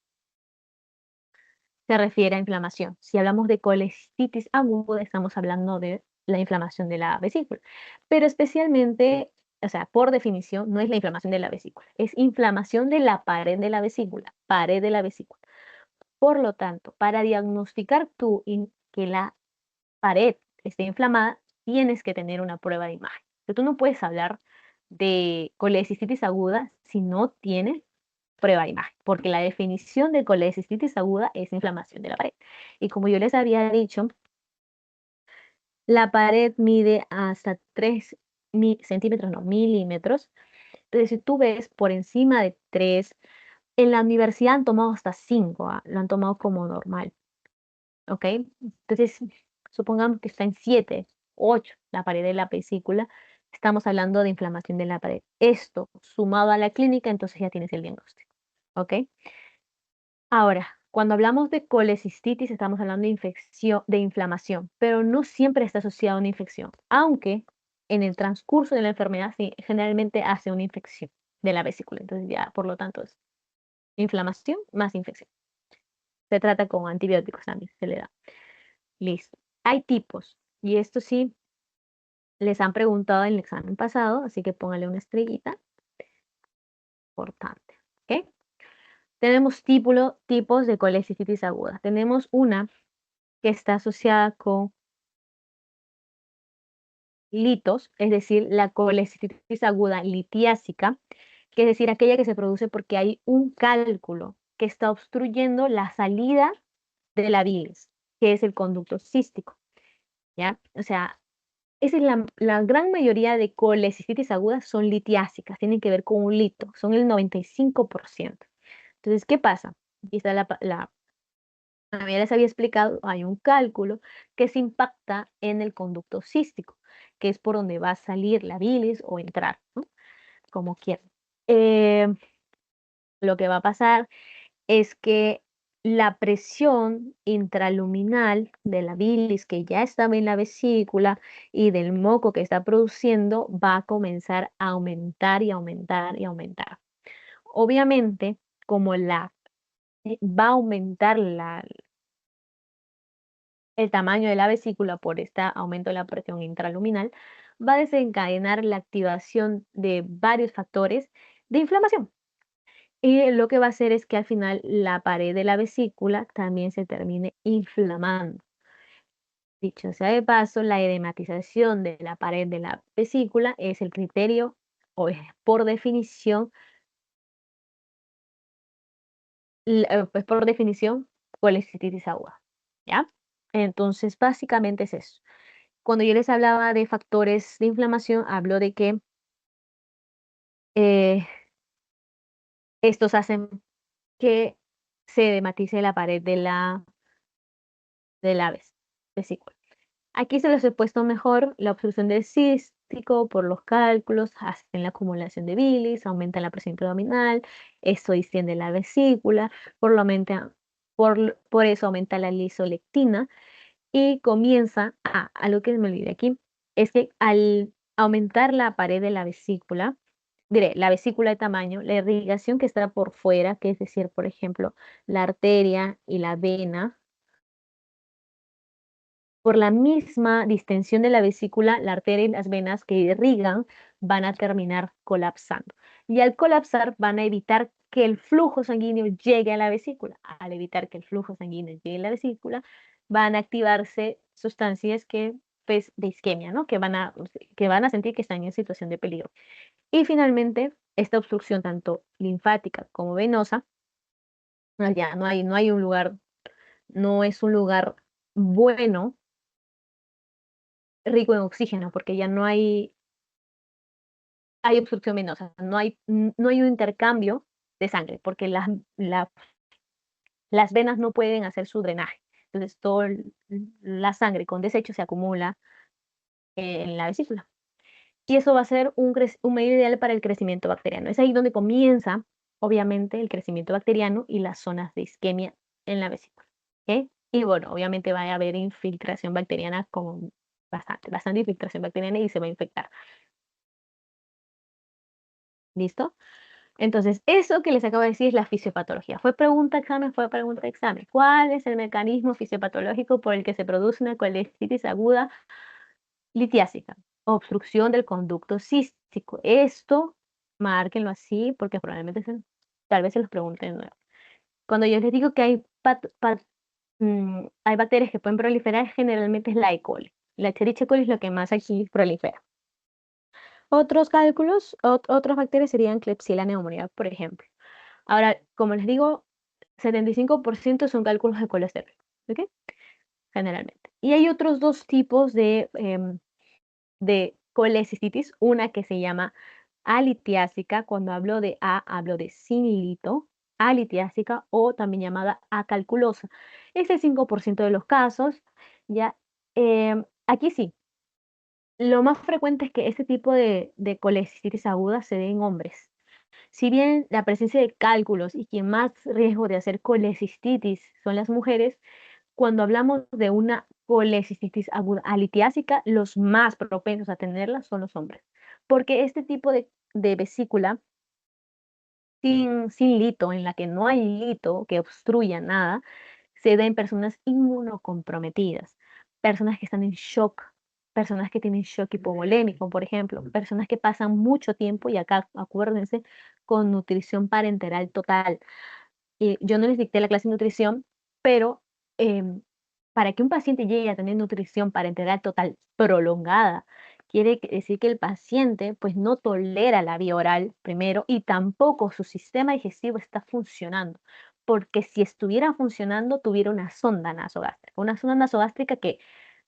se refiere a inflamación. Si hablamos de colecistitis aguda, estamos hablando de la inflamación de la vesícula. Pero especialmente, o sea, por definición, no es la inflamación de la vesícula, es inflamación de la pared de la vesícula, pared de la vesícula. Por lo tanto, para diagnosticar que la pared esté inflamada, tienes que tener una prueba de imagen. Pero tú no puedes hablar de colecistitis aguda si no tienes prueba de imagen, porque la definición de colecistitis aguda es inflamación de la pared. Y como yo les había dicho, la pared mide hasta 3 centímetros, no, milímetros. Entonces, si tú ves por encima de 3, en la universidad han tomado hasta 5, lo han tomado como normal, ¿ok? Entonces, supongamos que está en 7, 8 la pared de la vesícula, estamos hablando de inflamación de la pared. Esto sumado a la clínica, entonces ya tienes el diagnóstico, ¿ok? Ahora, cuando hablamos de colecistitis, estamos hablando de infección, de inflamación, pero no siempre está asociada a una infección, aunque en el transcurso de la enfermedad sí, generalmente hace una infección de la vesícula. Entonces ya, por lo tanto, es inflamación más infección. Se trata con antibióticos también, se le da. Listo. Hay tipos, y esto sí les han preguntado en el examen pasado, así que póngale una estrellita. Importante, ¿ok? Tenemos tipos de colecistitis aguda. Tenemos una que está asociada con litos, es decir, la colecistitis aguda litiásica, que es decir, aquella que se produce porque hay un cálculo que está obstruyendo la salida de la bilis, que es el conducto cístico, ¿ya? O sea, esa es la gran mayoría de colecistitis agudas son litiásicas, tienen que ver con un lito, son el 95%. Entonces, ¿qué pasa? Aquí está ya les había explicado, hay un cálculo que se impacta en el conducto cístico, que es por donde va a salir la bilis o entrar, ¿no? Como quieran. Eh, lo que va a pasar es que la presión intraluminal de la bilis que ya estaba en la vesícula y del moco que está produciendo va a comenzar a aumentar y aumentar y aumentar. Obviamente, como va a aumentar el tamaño de la vesícula por este aumento de la presión intraluminal, va a desencadenar la activación de varios factores de inflamación. Y lo que va a hacer es que al final la pared de la vesícula también se termine inflamando. Dicho sea de paso, la edematización de la pared de la vesícula es el criterio o es por definición, pues por definición, colecistitis aguda. ¿Ya? Entonces, básicamente es eso. Cuando yo les hablaba de factores de inflamación, hablo de que eh, estos hacen que se edematice la pared de la vesícula. Aquí se los he puesto mejor la obstrucción del cístico por los cálculos, hacen la acumulación de bilis, aumentan la presión abdominal, esto distiende la vesícula, por eso aumenta la lisolectina y comienza algo que me olvidé aquí, es que al aumentar la pared de la vesícula, diré, la vesícula de tamaño, la irrigación que está por fuera, que es decir, por ejemplo, la arteria y la vena, por la misma distensión de la vesícula, la arteria y las venas que irrigan van a terminar colapsando. Y al colapsar van a evitar que el flujo sanguíneo llegue a la vesícula. Al evitar que el flujo sanguíneo llegue a la vesícula, van a activarse sustancias que, pues, de isquemia, ¿no? Que van a sentir que están en situación de peligro. Y finalmente, esta obstrucción tanto linfática como venosa, ya no hay un lugar, no es un lugar bueno, rico en oxígeno, porque ya hay obstrucción venosa, no hay un intercambio de sangre, porque las venas no pueden hacer su drenaje. Entonces, toda la sangre con desecho se acumula en la vesícula. Y eso va a ser un medio ideal para el crecimiento bacteriano. Es ahí donde comienza, obviamente, el crecimiento bacteriano y las zonas de isquemia en la vesícula. ¿Ok? Y bueno, obviamente va a haber infiltración bacteriana, como bastante infiltración bacteriana y se va a infectar. ¿Listo? Entonces, eso que les acabo de decir es la fisiopatología. Fue pregunta examen, fue pregunta examen. ¿Cuál es el mecanismo fisiopatológico por el que se produce una colecitis aguda litiásica? Obstrucción del conducto cístico. Esto, márquenlo así porque probablemente tal vez se los pregunten de nuevo. Cuando yo les digo que hay bacterias que pueden proliferar, generalmente es la E. coli. La Escherichia coli es lo que más aquí prolifera. Otros cálculos, otras bacterias serían Klebsiella pneumoniae, por ejemplo. Ahora, como les digo, 75% son cálculos de colesterol, ¿ok? Generalmente. Y hay otros dos tipos de colecistitis, una que se llama alitiásica. Cuando hablo de A, hablo de sin hilito, alitiásica, o también llamada acalculosa. Es el 5% de los casos, ¿ya? Aquí sí, lo más frecuente es que este tipo de colecistitis aguda se dé en hombres. Si bien la presencia de cálculos y quien más riesgo de hacer colecistitis son las mujeres, cuando hablamos de una colecistitis aguda alitiásica, los más propensos a tenerla son los hombres, porque este tipo de vesícula sin lito, en la que no hay lito que obstruya nada, se da en personas inmunocomprometidas, personas que están en shock, personas que tienen shock hipovolémico, por ejemplo, personas que pasan mucho tiempo, y acá acuérdense, con nutrición parenteral total. Yo no les dicté la clase de nutrición, pero em, para que un paciente llegue a tener nutrición parenteral total prolongada, decir que el paciente pues no tolera la vía oral primero y tampoco su sistema digestivo está funcionando, porque si estuviera funcionando tuviera una sonda nasogástrica que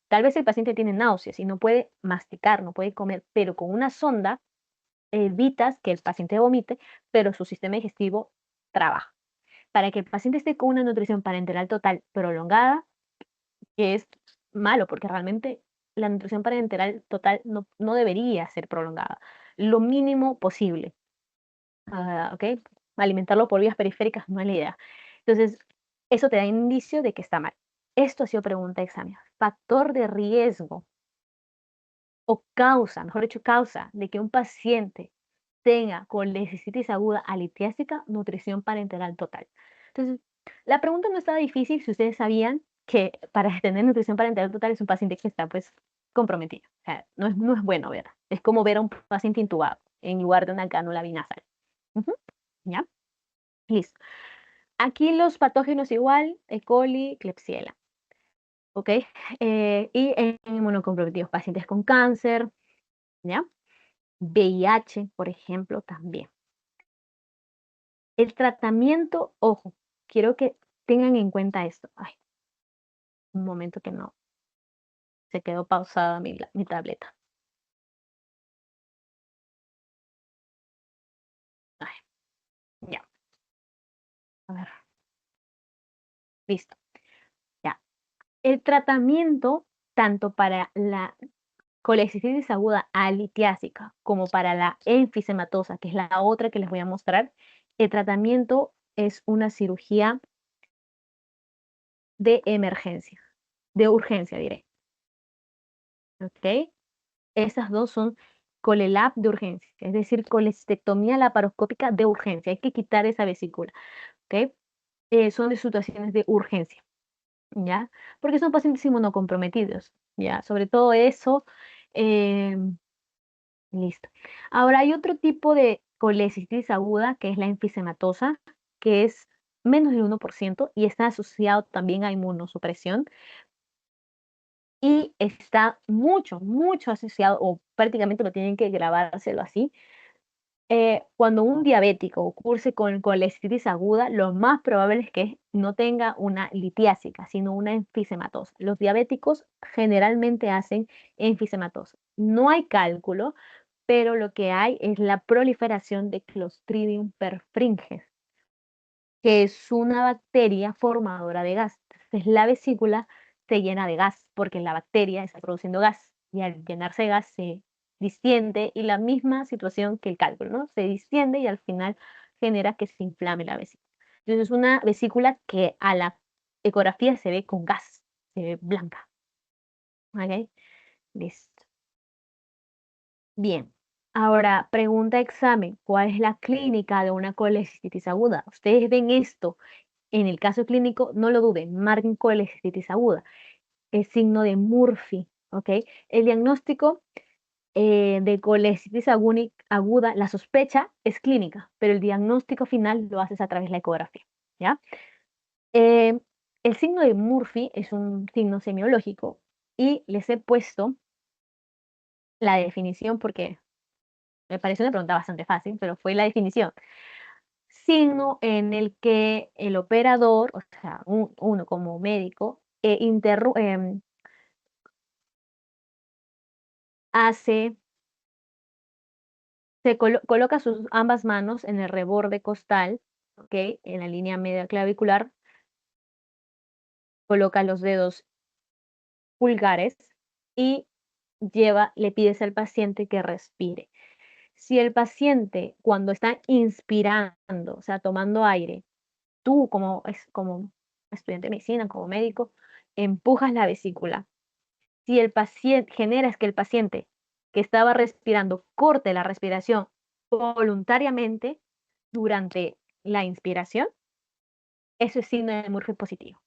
tal vez el paciente tiene náuseas y no puede masticar, no puede comer, pero con una sonda evitas que el paciente vomite, pero su sistema digestivo trabaja. Para que el paciente esté con una nutrición parenteral total prolongada, que es malo, porque realmente la nutrición parenteral total no debería ser prolongada, lo mínimo posible, ¿ok? Alimentarlo por vías periféricas no es la idea. Entonces, eso te da indicio de que está mal. Esto ha sido pregunta de examen. Factor de riesgo o causa, mejor dicho, causa de que un paciente tenga colecistitis aguda alitiásica, nutrición parenteral total. Entonces, la pregunta no estaba difícil si ustedes sabían que para tener nutrición parenteral total es un paciente que está pues comprometido. O sea, no es bueno ver. Es como ver a un paciente intubado en lugar de una cánula binasal. Ujú, ¿ya? Listo. Aquí los patógenos igual, E. coli, Klebsiella. ¿Ok? Y en inmunocomprometidos, pacientes con cáncer, ¿ya? VIH, por ejemplo, también. El tratamiento, ojo, quiero que tengan en cuenta esto. Ay, un momento que no, se quedó pausada mi tableta. Ay, ya, a ver, listo. Ya. El tratamiento, tanto para la colecistitis aguda alitiásica como para la enfisematosa, que es la otra que les voy a mostrar, el tratamiento es una cirugía de emergencia, de urgencia, diré. ¿Ok? Esas dos son colelap de urgencia, es decir, colestectomía laparoscópica de urgencia. Hay que quitar esa vesícula, ¿ok? Son de situaciones de urgencia, ¿ya? Porque son pacientes inmunocomprometidos, ¿ya? Sobre todo eso, listo. Ahora, hay otro tipo colecistitis aguda, que es la enfisematosa, que es menos del 1% y está asociado también a inmunosupresión y está mucho, mucho asociado, o prácticamente lo tienen que grabárselo así. Cuando un diabético curse con colecistitis aguda, lo más probable es que no tenga una litiásica, sino una enfisematosa. Los diabéticos generalmente hacen enfisematosa. No hay cálculo, pero lo que hay es la proliferación de Clostridium perfringens, que es una bacteria formadora de gas. Entonces la vesícula se llena de gas porque la bacteria está produciendo gas y al llenarse de gas se distiende y la misma situación que el cálculo, ¿no? Se distiende y al final genera que se inflame la vesícula. Entonces es una vesícula que a la ecografía se ve con gas, se ve blanca. ¿Ok? Listo. Bien. Ahora, pregunta examen, ¿cuál es la clínica de una colecistitis aguda? Ustedes ven esto en el caso clínico, no lo duden, marquen colecistitis aguda. Es signo de Murphy, ¿ok? El diagnóstico de colecistitis aguda, la sospecha es clínica, pero el diagnóstico final lo haces a través de la ecografía, ¿ya? Eh, el signo de Murphy es un signo semiológico y les he puesto la definición porque me parece una pregunta bastante fácil, pero fue la definición. Signo en el que el operador, o sea, uno como médico, hace, coloca sus ambas manos en el reborde costal, ¿ok? En la línea media clavicular, coloca los dedos pulgares y le pides al paciente que respire. Si el paciente, cuando está inspirando, o sea, tomando aire, tú como estudiante de medicina, como médico, empujas la vesícula. Si el paciente generas que el paciente que estaba respirando corte la respiración voluntariamente durante la inspiración, eso es signo de Murphy positivo,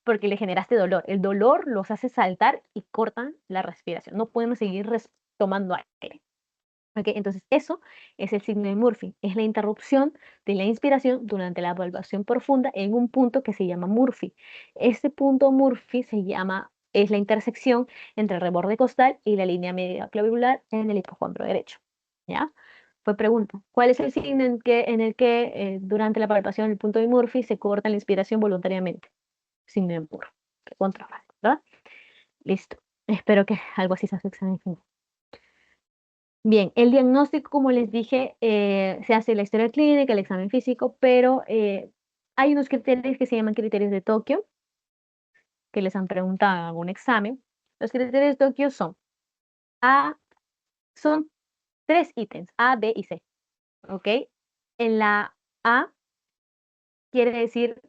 porque le generaste dolor. El dolor los hace saltar y cortan la respiración. No pueden seguir tomando aire. ¿Ok? Entonces, eso es el signo de Murphy. Es la interrupción de la inspiración durante la valvación profunda en un punto que se llama Murphy. Este punto Murphy es la intersección entre el reborde costal y la línea media clavicular en el hipocondrio derecho. ¿Ya? Fue pregunta. ¿Cuál es el signo en el que durante la palpación del punto de Murphy se corta la inspiración voluntariamente? Signo de Murphy. Contra fácil, ¿verdad? Listo. Espero que algo así se hace examen final. Bien, el diagnóstico, como les dije, se hace la historia clínica, el examen físico, pero hay unos criterios que se llaman criterios de Tokio, que les han preguntado en algún examen. Los criterios de Tokio A, son tres ítems, A, B y C, ¿ok? En la A quiere decir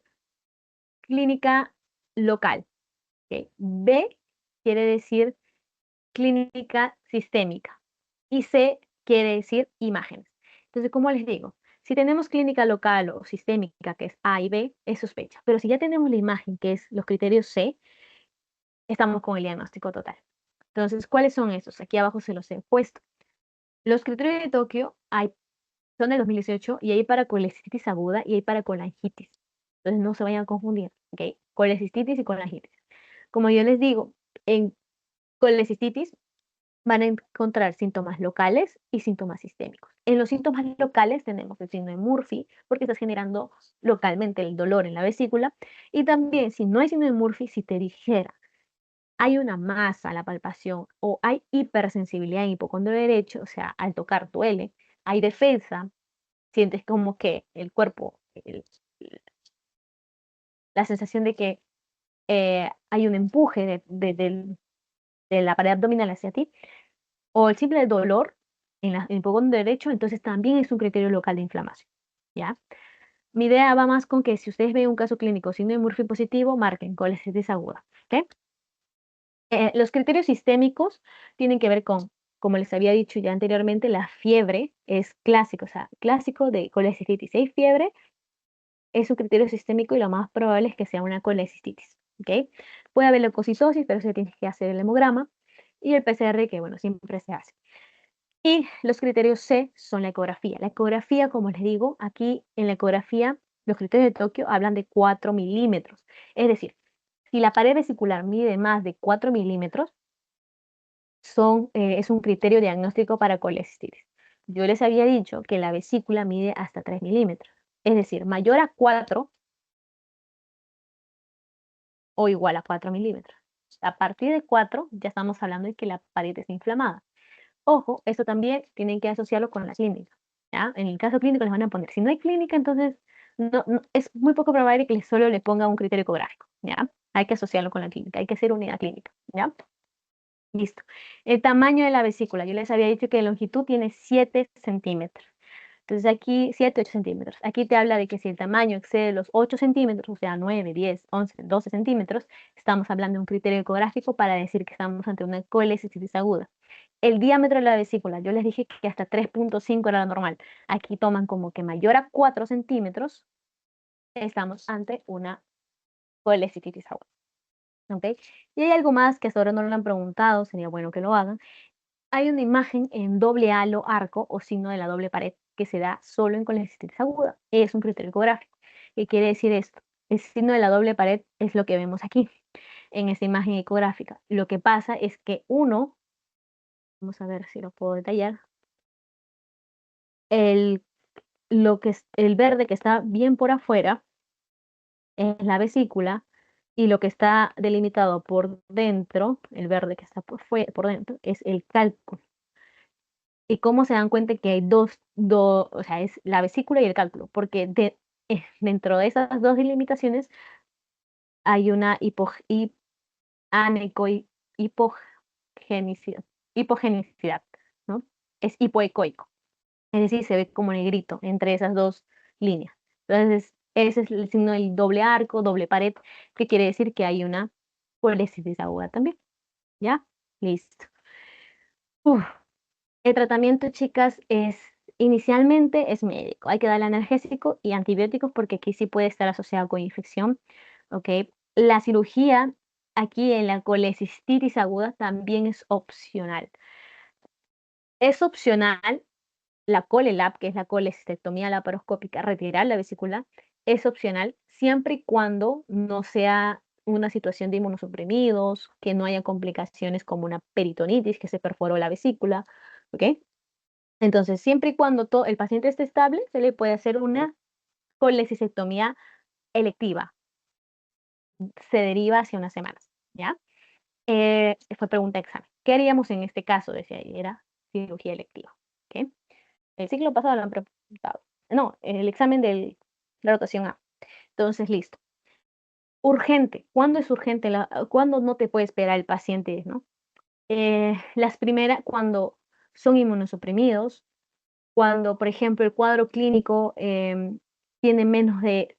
clínica local, ¿ok? B quiere decir clínica sistémica y C quiere decir imágenes. Entonces, ¿cómo les digo? Si tenemos clínica local o sistémica, que es A y B, es sospecha. Pero si ya tenemos la imagen, que es los criterios C, estamos con el diagnóstico total. Entonces, ¿cuáles son esos? Aquí abajo se los he puesto. Los criterios de Tokio son de 2018 y hay para colecistitis aguda y hay para colangitis. Entonces, no se vayan a confundir, ¿ok? Colecistitis y colangitis. Como yo les digo, en colecistitis van a encontrar síntomas locales y síntomas sistémicos. En los síntomas locales tenemos el signo de Murphy, porque estás generando localmente el dolor en la vesícula. Y también, si no hay signo de Murphy, si te dijera, hay una masa a la palpación o hay hipersensibilidad en hipocondrio derecho, o sea, al tocar duele, hay defensa, sientes como que el cuerpo, la sensación de que hay un empuje de la pared abdominal hacia ti, o el simple dolor en el pulmón derecho, entonces también es un criterio local de inflamación, ¿ya? Mi idea va más con que si ustedes ven un caso clínico signo de Murphy positivo, marquen colecitis aguda, ¿ok? Los criterios sistémicos tienen que ver con, como les había dicho ya anteriormente, la fiebre es clásico, o sea, clásico de colecistitis. Si hay fiebre, es un criterio sistémico y lo más probable es que sea una colecistitis, ¿ok? Puede haber leucocitosis, pero se tiene que hacer el hemograma y el PCR, que bueno, siempre se hace. Y los criterios C son la ecografía. La ecografía, como les digo, aquí en la ecografía, los criterios de Tokio hablan de 4 milímetros. Es decir, si la pared vesicular mide más de 4 milímetros, es un criterio diagnóstico para colecistitis. Yo les había dicho que la vesícula mide hasta 3 milímetros. Es decir, mayor a 4 o igual a 4 milímetros. A partir de 4 ya estamos hablando de que la pared está inflamada. Ojo, esto también tienen que asociarlo con la clínica, ¿ya? En el caso clínico les van a poner, si no hay clínica, entonces es muy poco probable que solo le ponga un criterio ecográfico, ¿ya? Hay que asociarlo con la clínica, hay que hacer unidad clínica, ¿ya? Listo. El tamaño de la vesícula, yo les había dicho que la longitud tiene 7 centímetros. Entonces aquí 7, 8 centímetros. Aquí te habla de que si el tamaño excede los 8 centímetros, o sea, 9, 10, 11, 12 centímetros, estamos hablando de un criterio ecográfico para decir que estamos ante una colecistitis aguda. El diámetro de la vesícula, yo les dije que hasta 3,5 era lo normal. Aquí toman como que mayor a 4 centímetros, estamos ante una colecistitis aguda. ¿Ok? Y hay algo más que hasta ahora no lo han preguntado, sería bueno que lo hagan. Hay una imagen en doble halo arco o signo de la doble pared que se da solo en colecistitis aguda. Es un criterio ecográfico. ¿Qué quiere decir esto? El signo de la doble pared es lo que vemos aquí, en esta imagen ecográfica. Lo que pasa es que vamos a ver si lo puedo detallar, el, el verde que está bien por afuera es la vesícula y lo que está delimitado por dentro, el verde que está por dentro, es el cálculo. ¿Y cómo se dan cuenta que hay o sea, es la vesícula y el cálculo? Porque dentro de esas dos delimitaciones hay una aneco- hipogenicidad, hipogenicidad, ¿no? Es hipoecoico. Es decir, se ve como negrito entre esas dos líneas. Entonces, ese es el signo del doble arco, doble pared, que quiere decir que hay una colecitis aguda también. ¿Ya? Listo. Uf. El tratamiento, chicas, inicialmente es médico. Hay que darle analgésico y antibióticos porque aquí sí puede estar asociado con infección. ¿Ok? La cirugía aquí en la colecistitis aguda también es opcional. Es opcional la ColeLab, que es la colecistectomía laparoscópica, retirar la vesícula, es opcional siempre y cuando no sea una situación de inmunosuprimidos, que no haya complicaciones como una peritonitis, que se perforó la vesícula, ¿ok? Entonces, siempre y cuando el paciente esté estable, se le puede hacer una colecistectomía electiva. Se deriva hacia unas semanas, ¿ya? Fue pregunta de examen. ¿Qué haríamos en este caso? Decía ahí, era cirugía electiva, ¿ok? El ciclo pasado lo han preguntado. No, el examen de la rotación A. Entonces, listo. Urgente. ¿Cuándo es urgente? ¿Cuándo no te puede esperar el paciente, no? Las primeras, cuando son inmunosuprimidos, cuando, por ejemplo, el cuadro clínico tiene menos de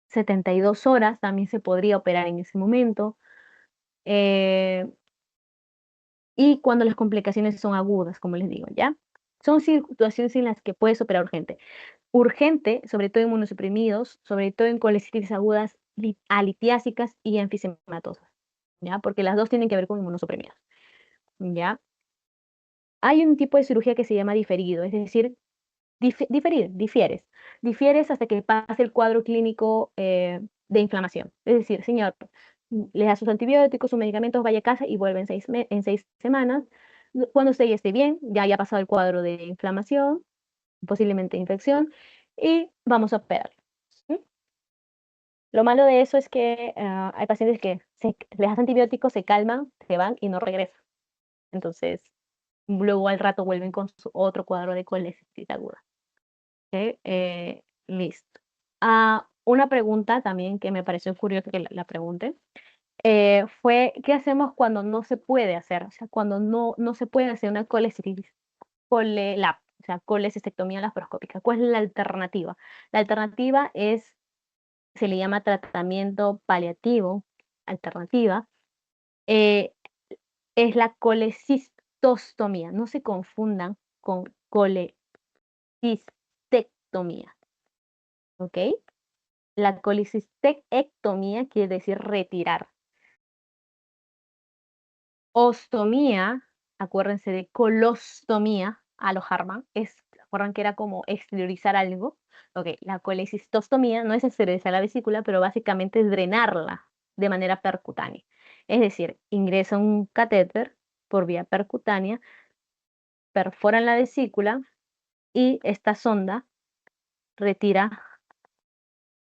72 horas, también se podría operar en ese momento. eh, y cuando las complicaciones son agudas, como les digo, ¿ya? Son situaciones en las que puedes operar urgente. Urgente, sobre todo en inmunosuprimidos, sobre todo en colecitis agudas, alitiásicas y enfisematosas, ¿ya? Porque las dos tienen que ver con inmunosuprimidos, ¿ya? Hay un tipo de cirugía que se llama diferido, es decir, difieres. Difieres hasta que pase el cuadro clínico de inflamación. Es decir, señor, le da sus antibióticos, sus medicamentos, vaya a casa y vuelve en 6 semanas. Cuando usted ya esté bien, ya haya pasado el cuadro de inflamación, posiblemente infección, y vamos a operar. ¿Mm? Lo malo de eso es que hay pacientes que les das antibióticos, se calman, se van y no regresan. Entonces, luego al rato vuelven con su otro cuadro de colecitis aguda. ¿Ok? Listo. Una pregunta también que me pareció curioso que la pregunte fue, ¿qué hacemos cuando no se puede hacer? O sea, cuando no se puede hacer una colecitis, ColeLab, o sea, colecistectomía laparoscópica. ¿Cuál es la alternativa? La alternativa se le llama tratamiento paliativo, alternativa, eh, es la colecistostomía. No se confundan con colecistectomía, ¿ok? La colecistectomía quiere decir retirar. Ostomía, acuérdense de colostomía a lo Harman, ¿se acuerdan que era como exteriorizar algo? Ok, la colecistostomía no es exteriorizar la vesícula, pero básicamente es drenarla de manera percutánea. Es decir, ingresa un catéter por vía percutánea, perforan la vesícula y esta sonda retira,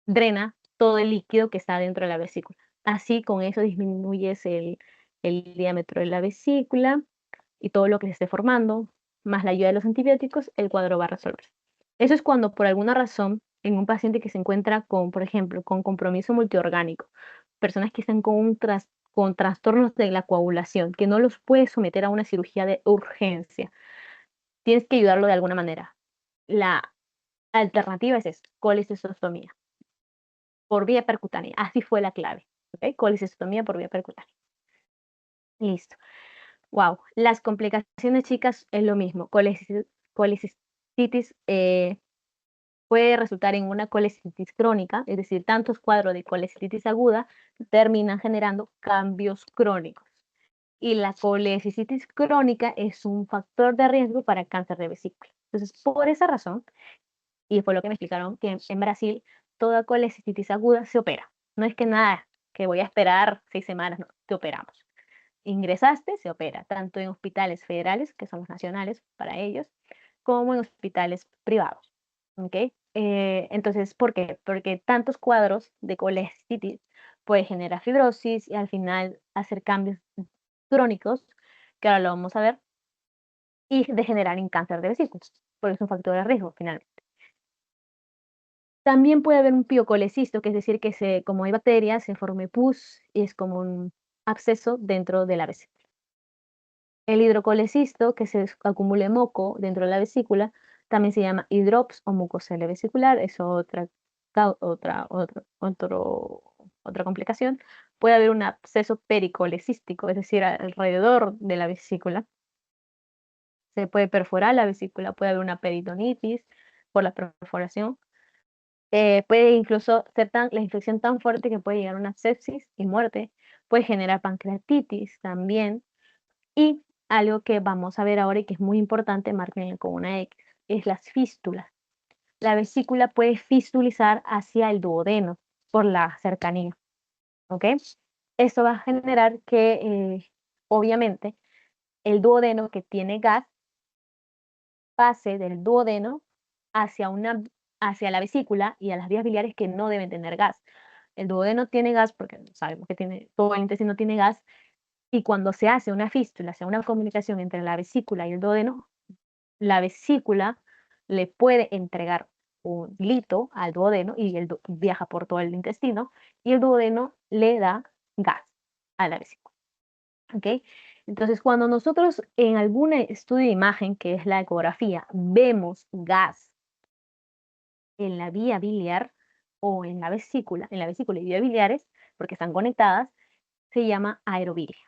drena todo el líquido que está dentro de la vesícula. Así, con eso disminuyes el diámetro de la vesícula y todo lo que se esté formando, más la ayuda de los antibióticos, el cuadro va a resolverse. Eso es cuando por alguna razón en un paciente que se encuentra con, por ejemplo, con compromiso multiorgánico, personas que están con trastornos de la coagulación, que no los puedes someter a una cirugía de urgencia, tienes que ayudarlo de alguna manera. La alternativa es esto, colecistostomía por vía percutánea. Así fue la clave. ¿Ok? Colecistostomía por vía percutánea. Listo. Wow. Las complicaciones, chicas, es lo mismo. Colecistitis puede resultar en una colecistitis crónica, es decir, tantos cuadros de colecistitis aguda terminan generando cambios crónicos. Y la colecistitis crónica es un factor de riesgo para cáncer de vesícula. Entonces, por esa razón, y fue lo que me explicaron, que en Brasil toda colecistitis aguda se opera. No es que nada, que voy a esperar 6 semanas, no, te operamos. Ingresaste, se opera, tanto en hospitales federales, que son los nacionales para ellos, como en hospitales privados. ¿Ok? Entonces, ¿por qué? Porque tantos cuadros de colecistitis puede generar fibrosis y al final hacer cambios crónicos, que ahora lo vamos a ver, y degenerar en cáncer de vesículas, porque es un factor de riesgo finalmente. También puede haber un piocolecisto, que es decir, como hay bacterias, se forme pus y es como un absceso dentro de la vesícula. El hidrocolecisto, que se acumule moco dentro de la vesícula, también se llama hidrops o mucocele vesicular, es otra complicación. Puede haber un absceso pericolecístico, es decir, alrededor de la vesícula. Se puede perforar la vesícula, puede haber una peritonitis por la perforación. Puede incluso ser la infección tan fuerte que puede llegar a una sepsis y muerte. Puede generar pancreatitis también. Y algo que vamos a ver ahora y que es muy importante, márquenlo con una X, es las fístulas. La vesícula puede fistulizar hacia el duodeno por la cercanía. ¿Ok? Esto va a generar que, obviamente, el duodeno que tiene gas pase del duodeno hacia, hacia la vesícula y a las vías biliares que no deben tener gas. El duodeno tiene gas porque sabemos que todo el intestino tiene gas, y cuando se hace una fístula, sea una comunicación entre la vesícula y el duodeno, la vesícula le puede entregar un lito al duodeno y viaja por todo el intestino y el duodeno le da gas a la vesícula. ¿Ok? Entonces, cuando nosotros en algún estudio de imagen, que es la ecografía, vemos gas en la vía biliar o en la vesícula y vía biliares, porque están conectadas, se llama aerobilia.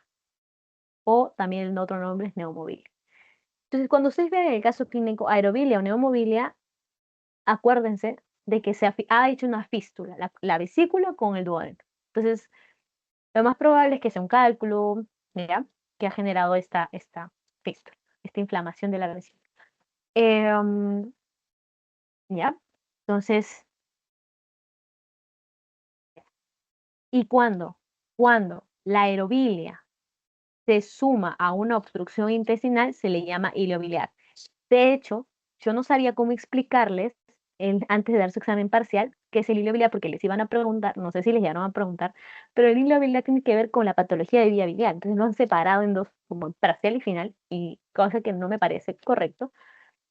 O también el otro nombre es neumobilia. Entonces, cuando ustedes ven el caso clínico aerobilia o neumobilia, acuérdense de que se ha hecho una fístula, la vesícula con el duodeno. Entonces, lo más probable es que sea un cálculo, ¿ya? Que ha generado esta fístula, esta inflamación de la vesícula. ¿Ya? Entonces, ¿y cuándo? Cuando la aerobilia se suma a una obstrucción intestinal, se le llama ileobiliar. De hecho, yo no sabía cómo explicarles antes de dar su examen parcial qué es el hilo biliar, porque les iban a preguntar, no sé si les llegaron a preguntar, pero el hilo biliar tiene que ver con la patología de vía biliar. Entonces lo han separado en dos, como en parcial y final, y cosa que no me parece correcto,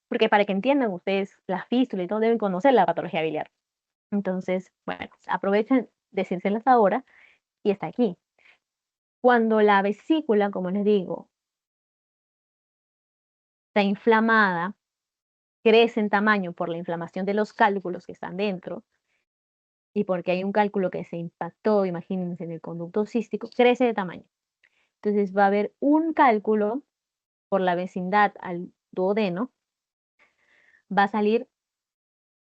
porque para que entiendan ustedes la fístula y todo, deben conocer la patología biliar. Entonces, bueno, aprovechen decírselas ahora y está aquí. Cuando la vesícula, como les digo, está inflamada, crece en tamaño por la inflamación de los cálculos que están dentro y porque hay un cálculo que se impactó, imagínense, en el conducto cístico, crece de tamaño. Entonces va a haber un cálculo por la vecindad al duodeno, va a salir,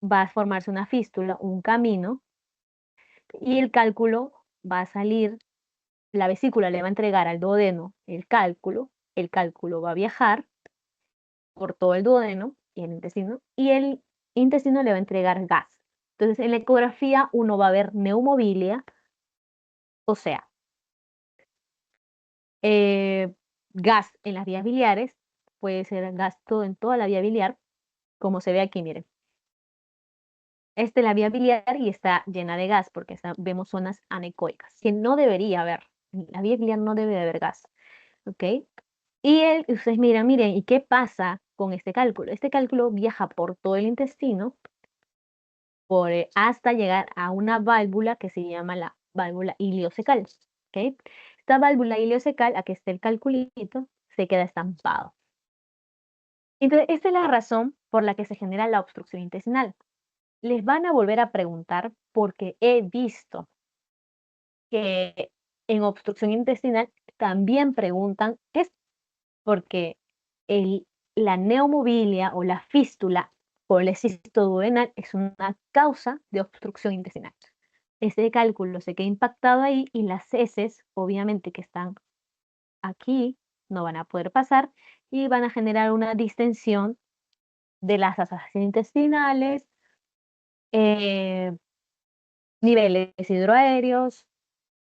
va a formarse una fístula, un camino, y el cálculo va a salir, la vesícula le va a entregar al duodeno el cálculo, el cálculo va a viajar por todo el duodeno y el intestino, y el intestino le va a entregar gas. Entonces, en la ecografía uno va a ver neumobilia, o sea, eh, gas en las vías biliares, puede ser gas todo en toda la vía biliar, como se ve aquí, miren. Esta es la vía biliar y está llena de gas porque vemos zonas anecoicas, que no debería haber. En la vía biliar no debe de haber gas, ¿ok? Y ustedes miren, ¿y qué pasa con este cálculo? Este cálculo viaja por todo el intestino hasta llegar a una válvula que se llama la válvula ileocecal, ¿ok? Esta válvula ileocecal, aquí está el calculito, se queda estampado. Entonces, esta es la razón por la que se genera la obstrucción intestinal. Les van a volver a preguntar porque he visto que en obstrucción intestinal también preguntan esto, porque la neumobilia o la fístula duodenal es una causa de obstrucción intestinal. Ese cálculo se queda impactado ahí y las heces, obviamente que están aquí, no van a poder pasar y van a generar una distensión de las asas intestinales, eh, niveles hidroaéreos,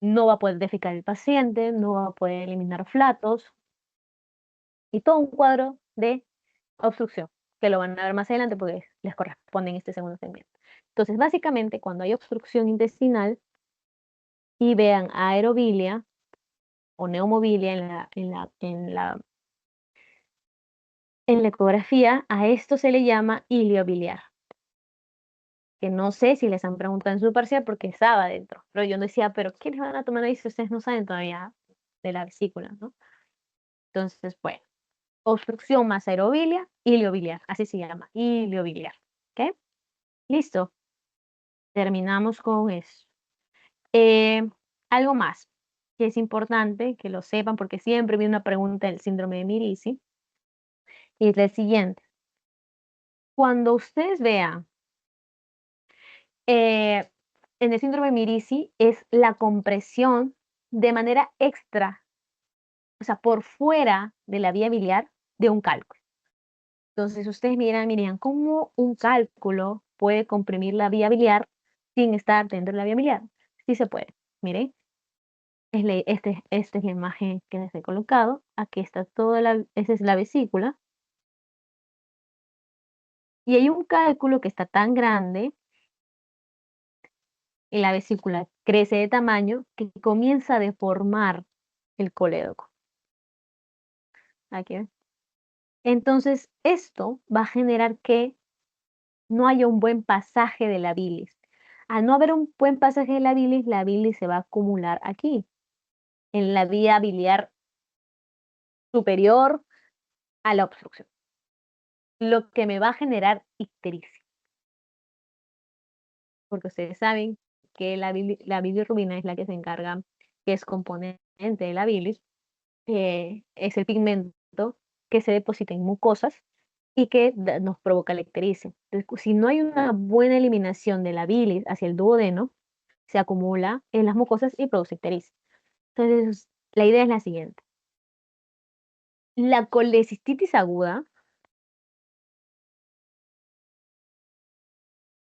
no va a poder defecar el paciente, no va a poder eliminar flatos y todo un cuadro de obstrucción, que lo van a ver más adelante porque les corresponde en este segundo segmento. Entonces, básicamente, cuando hay obstrucción intestinal y vean aerobilia o neumobilia en la ecografía, a esto se le llama iliobiliar, que no sé si les han preguntado en su parcial porque estaba dentro, pero yo no decía, pero ¿qué les van a tomar ahí si ustedes no saben todavía de la vesícula, ¿no? Entonces, bueno, obstrucción más aerobilia, iliobiliar, así se llama, iliobiliar, ¿ok? Listo, terminamos con eso. Algo más que es importante que lo sepan porque siempre viene una pregunta del síndrome de Mirici y es la siguiente. Cuando ustedes vean en el síndrome de Mirici es la compresión de manera extra, o sea, por fuera de la vía biliar de un cálculo. Entonces ustedes miran cómo un cálculo puede comprimir la vía biliar sin estar dentro de la vía biliar. Sí se puede. Miren, esta es la imagen que les he colocado. Aquí está esa es la vesícula. Y hay un cálculo que está tan grande y la vesícula crece de tamaño que comienza a deformar el colédoco. Aquí ven. Entonces, esto va a generar que no haya un buen pasaje de la bilis. Al no haber un buen pasaje de la bilis se va a acumular aquí, en la vía biliar superior a la obstrucción, lo que me va a generar ictericia. Porque ustedes saben que la bilirrubina es la que se encarga, que es componente de la bilis, es el pigmento que se deposita en mucosas y que nos provoca la ictericia. Entonces, si no hay una buena eliminación de la bilis hacia el duodeno, se acumula en las mucosas y produce ictericia. Entonces, la idea es la siguiente. La colecistitis aguda,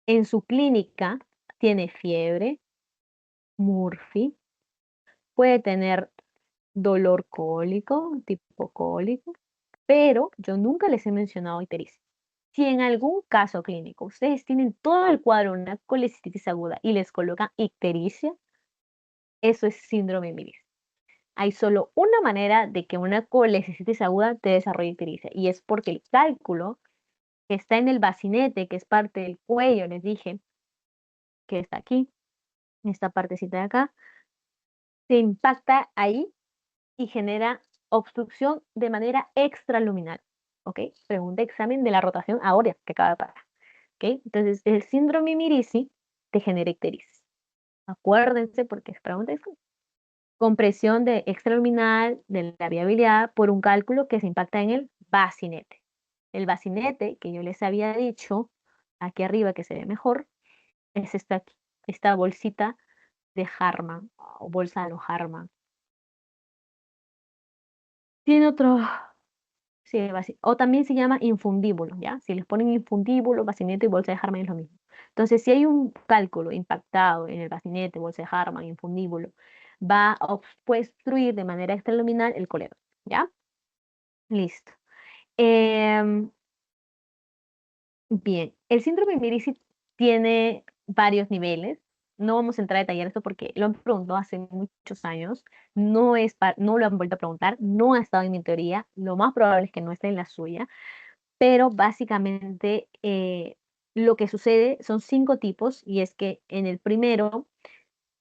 en su clínica, tiene fiebre, Murphy, puede tener dolor cólico, tipo cólico, pero yo nunca les he mencionado ictericia. Si en algún caso clínico ustedes tienen todo el cuadro de una colecistitis aguda y les colocan ictericia, eso es síndrome de Miriam. Hay solo una manera de que una colecistitis aguda te desarrolle ictericia y es porque el cálculo que está en el bacinete, que es parte del cuello, les dije, que está aquí, en esta partecita de acá, se impacta ahí y genera obstrucción de manera extraluminal. ¿Ok? Pregunta examen de la rotación áurea que acaba de pasar. ¿Ok? Entonces, el síndrome Mirici te genera ictericia. Acuérdense porque es pregunta examen. Compresión de extraluminal de la viabilidad por un cálculo que se impacta en el bacinete. El bacinete que yo les había dicho aquí arriba que se ve mejor es esta bolsita de Harman o bolsa de Harman. Tiene otro, sí, o también se llama infundíbulo, ¿ya? Si les ponen infundíbulo, bacinete y bolsa de Harman es lo mismo. Entonces, si hay un cálculo impactado en el bacinete, bolsa de Harman, infundíbulo, va a obstruir de manera extraluminal el coledo, ¿ya? Listo. Em, Bien, el síndrome de Mirici tiene varios niveles. No vamos a entrar a detallar esto porque lo han preguntado hace muchos años. No lo han vuelto a preguntar, no ha estado en mi teoría. Lo más probable es que no esté en la suya. Pero básicamente lo que sucede son 5 tipos y es que en el primero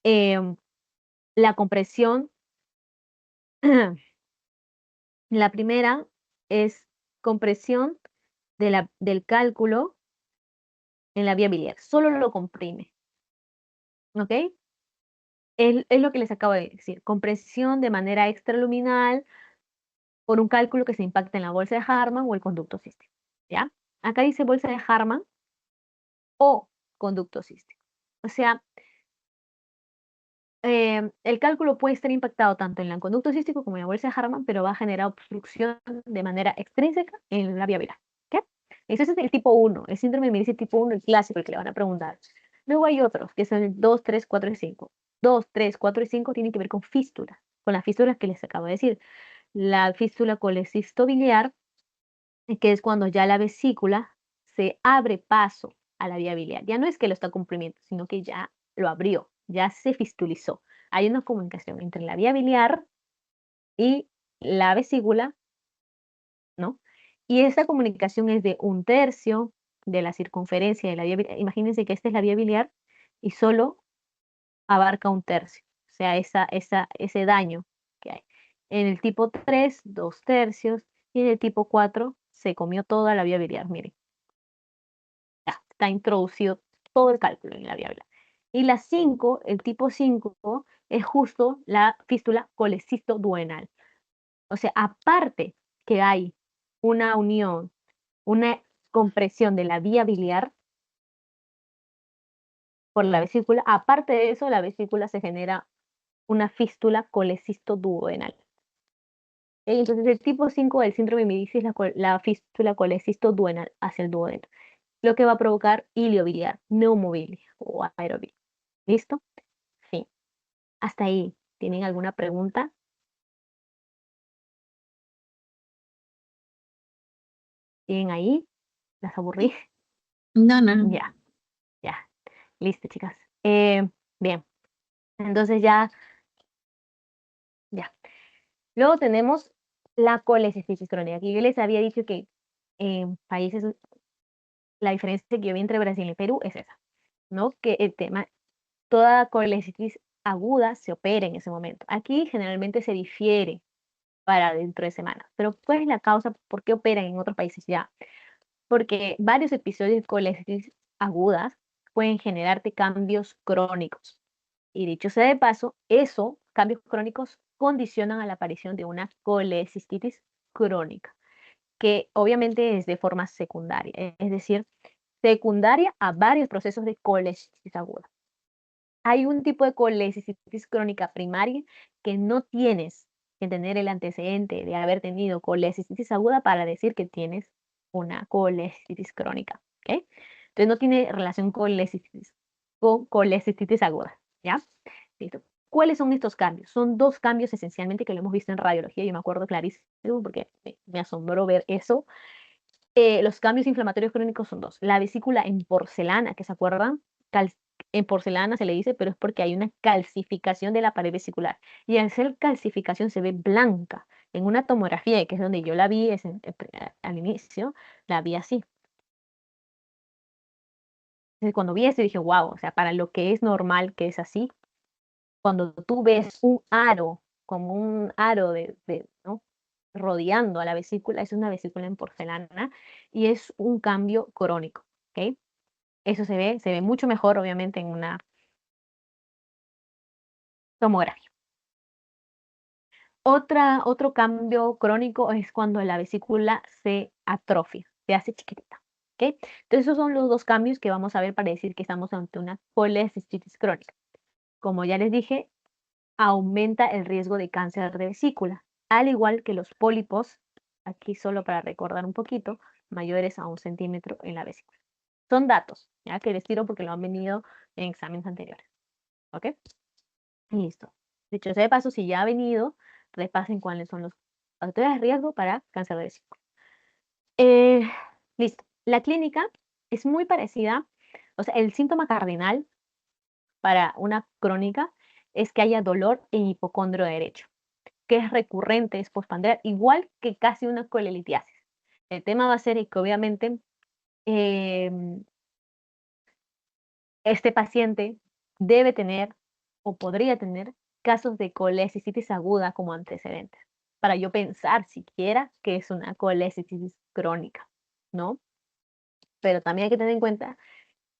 em, la compresión, la primera es compresión del cálculo en la vía biliar. Solo lo comprime, ¿ok? Es lo que les acabo de decir, compresión de manera extraluminal por un cálculo que se impacta en la bolsa de Harman o el conducto cístico, ¿ya? Acá dice bolsa de Harman o conducto cístico. O sea, el cálculo puede estar impactado tanto en el conducto cístico como en la bolsa de Harman, pero va a generar obstrucción de manera extrínseca en la vía biliar, ¿ok? Ese es el tipo 1, el síndrome de Mirici tipo 1, el clásico, el que le van a preguntar. Luego hay otros, que son el 2, 3, 4 y 5. 2, 3, 4 y 5 tienen que ver con fístulas, con las fístulas que les acabo de decir. La fístula colecistobiliar, que es cuando ya la vesícula se abre paso a la vía biliar. Ya no es que lo está comprimiendo, sino que ya lo abrió, ya se fistulizó. Hay una comunicación entre la vía biliar y la vesícula, ¿no? Y esa comunicación es de 1/3 de la circunferencia de la vía biliar. Imagínense que esta es la vía biliar y solo abarca 1/3, o sea, ese daño que hay. En el tipo 3, 2/3, y en el tipo 4 se comió toda la vía biliar, miren, ya está introducido todo el cálculo en la vía biliar. Y la 5, el tipo 5, es justo la fístula colecisto-duodenal. O sea, aparte que hay una unión, una compresión de la vía biliar por la vesícula, aparte de eso, la vesícula se genera una fístula colecisto-duodenal. Entonces, el tipo 5 del síndrome de Medici es la fístula colecisto-duodenal hacia el duodeno, lo que va a provocar iliobiliar, neumobilia o aerobilia. ¿Listo? Fin. Hasta ahí. ¿Tienen alguna pregunta? ¿Tienen ahí? ¿Las aburrí? No, no, no. Ya, ya. Listo, chicas. Bien. Entonces ya. Luego tenemos la colecistitis crónica. Aquí yo les había dicho que en países, la diferencia que yo vi entre Brasil y Perú es esa, ¿no? Que el tema toda colecitis aguda se opera en ese momento. Aquí generalmente se difiere para dentro de semanas. Pero ¿cuál es la causa? ¿Por qué operan en otros países ya? Porque varios episodios de colecitis agudas pueden generarte cambios crónicos. Y dicho sea de paso, cambios crónicos, condicionan a la aparición de una colecistitis crónica, que obviamente es de forma secundaria, es decir, secundaria a varios procesos de colecitis aguda. Hay un tipo de colecistitis crónica primaria que no tienes que tener el antecedente de haber tenido colecistitis aguda para decir que tienes una colecistitis crónica, ¿ok? Entonces no tiene relación con colecistitis aguda, ¿ya? Listo. ¿Cuáles son estos cambios? Son 2 cambios esencialmente que lo hemos visto en radiología, yo me acuerdo clarísimo porque me asombró ver eso. Los cambios inflamatorios crónicos son 2. La vesícula en porcelana, que se acuerdan, Cal- en porcelana se le dice, pero es porque hay una calcificación de la pared vesicular. Y al ser calcificación se ve blanca. En una tomografía, que es donde yo la vi al inicio, la vi así. Entonces, cuando vi esto dije, wow, o sea, para lo que es normal que es así, cuando tú ves un aro, como un aro ¿no? rodeando a la vesícula, es una vesícula en porcelana y es un cambio crónico, ¿ok? Eso se ve mucho mejor, obviamente, en una tomografía. Otro cambio crónico es cuando la vesícula se atrofia, se hace chiquitita, ¿ok? Entonces, esos son los 2 cambios que vamos a ver para decir que estamos ante una colecistitis crónica. Como ya les dije, aumenta el riesgo de cáncer de vesícula. al igual que los pólipos, aquí solo para recordar un poquito, mayores a 1 centímetro en la vesícula. Son datos, ya que les tiro porque lo han venido en exámenes anteriores. ¿Ok? Listo. Dicho sea de paso, si ya ha venido, repasen cuáles son los factores de riesgo para cáncer de vesícula. Eh, listo. La clínica es muy parecida, o sea, el síntoma cardinal para una crónica es que haya dolor en hipocondrio derecho, que es recurrente, es postpandreal, igual que casi una colelitiasis. El tema va a ser que obviamente em, este paciente debe tener o podría tener casos de colecistitis aguda como antecedentes, para yo pensar siquiera que es una colecistitis crónica, ¿no? Pero también hay que tener en cuenta